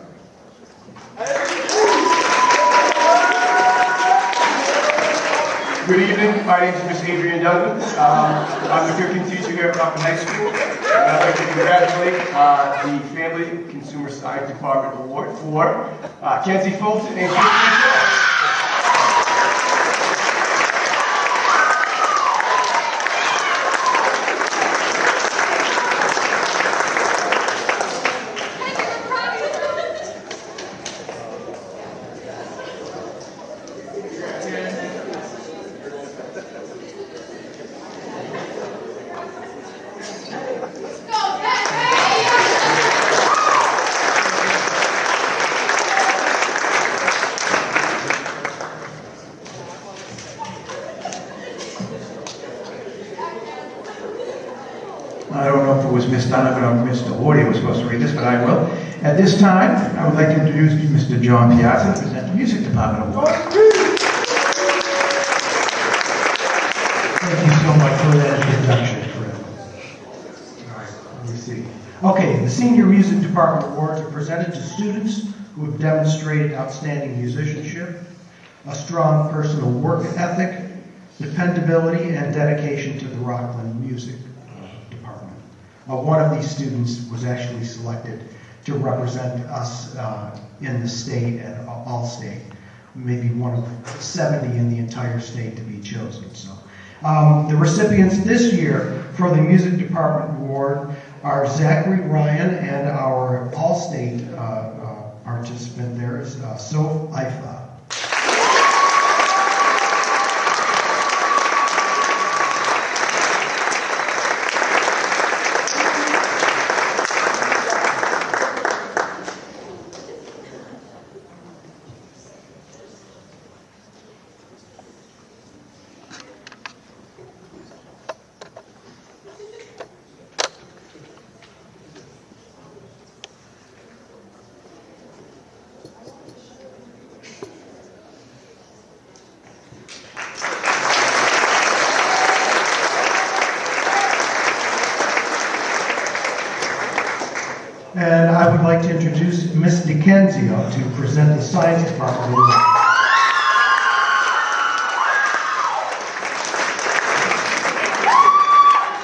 Good evening. My name is Miss Adrienne Douglas. I'm the cooking teacher here at Rockland High School. And I'd like to congratulate the Family Consumer Science Department Award for Kenzie Fulton and Kristen. I don't know if it was Miss Donovan or Mr. Horty was supposed to read this, but I will. At this time, I would like to introduce Mr. John Piazza to present the Music Department Award. Thank you so much for that introduction, Fred. All right, let me see. Okay, the Senior Music Department Awards are presented to students who have demonstrated outstanding musicianship, a strong personal work ethic, dependability, and dedication to the Rockland Music Department. One of these students was actually selected to represent us in the state and all state, maybe one of 70 in the entire state to be chosen. So, the recipients this year for the Music Department Award are Zachary Ryan, and our all-state participant there is Soph Eifa. And I would like to introduce Miss DiCenzio to present the Science Department Award.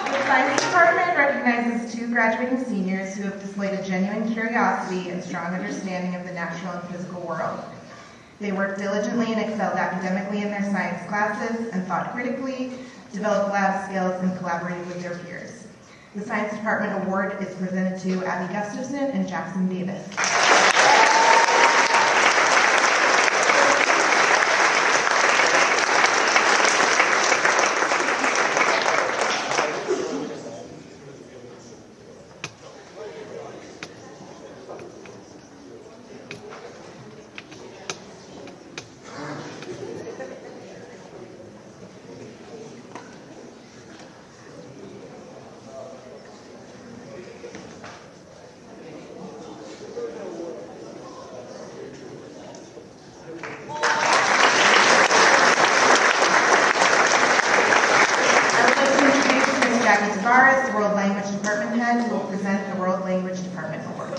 The Science Department recognizes two graduating seniors who have displayed a genuine curiosity and strong understanding of the natural and physical world. They worked diligently and excelled academically in their science classes and thought critically, developed lab skills, and collaborated with their peers. The Science Department Award is presented to Abby Gustafson and Jackson Davis. The World Language Department Head, who will present the World Language Department Award.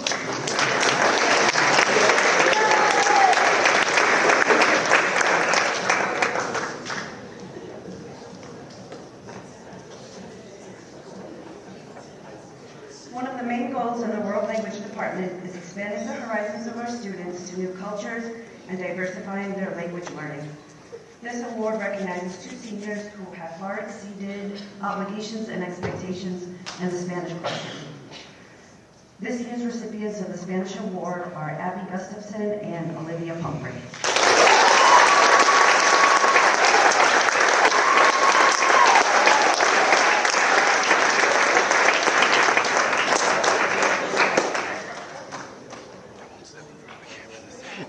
One of the main goals in the World Language Department is expanding the horizons of our students to new cultures and diversifying their language learning. This award recognizes two seniors who have far exceeded obligations and expectations in the Spanish classroom. This year's recipients of the Spanish Award are Abby Gustafson and Olivia Pumphrey.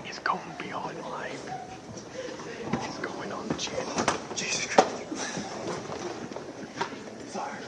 It's going beyond live. It's going on the channel. Jesus Christ. Sorry.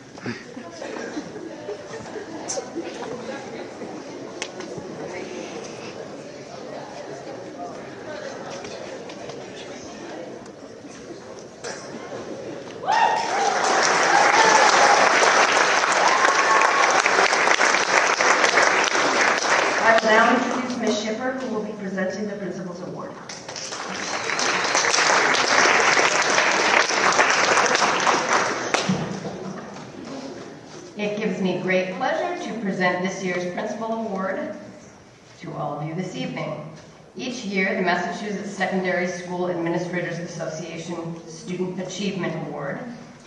great pleasure to present this year's Principal Award to all of you this evening. Each year, the Massachusetts Secondary School Administrators Association Student Achievement Award,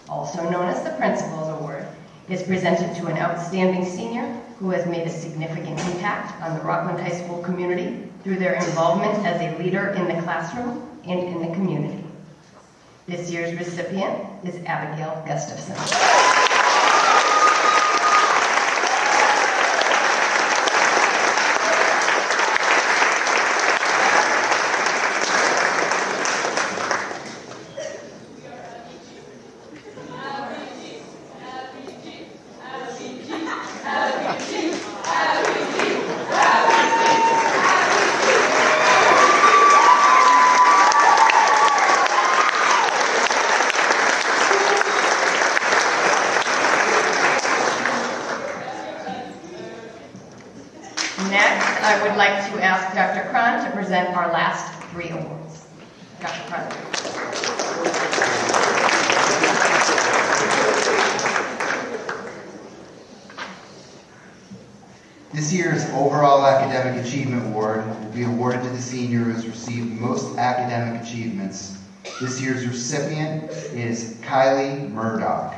also known as the Principal's Award, is presented to an outstanding senior who has made a significant impact on the Rockland High School community through their involvement as a leader in the classroom and in the community. This year's recipient is Abigail Gustafson. Next, I would like to ask Dr. Cron to present our last 3 awards. Dr. Cron. This year's overall academic achievement award will be awarded to the senior who has received most academic achievements. This year's recipient is Kylie Murdoch.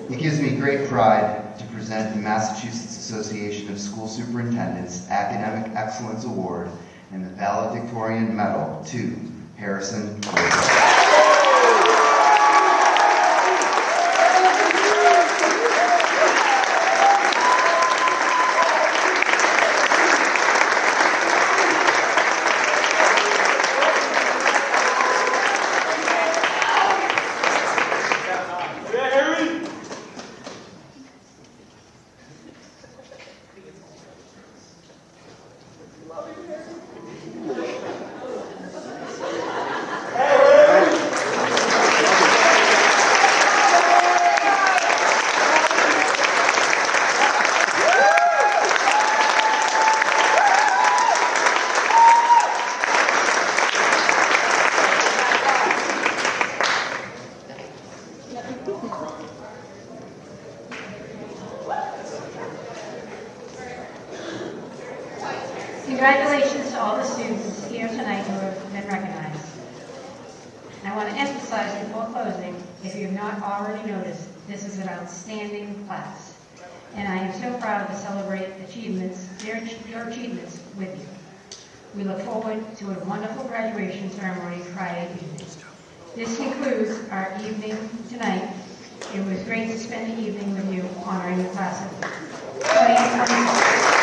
It gives me great pride to present the Massachusetts Association of School Superintendents Academic Excellence Award and the Valedictorian Medal to Harrison Wilson. Congratulations to all the students here tonight who have been recognized. I want to emphasize before closing, if you have not already noticed, this is an outstanding class. And I am so proud to celebrate achievements, your achievements with you. We look forward to a wonderful graduation ceremony Friday evening. This concludes our evening tonight. It was great to spend the evening with you honoring the class of 2024.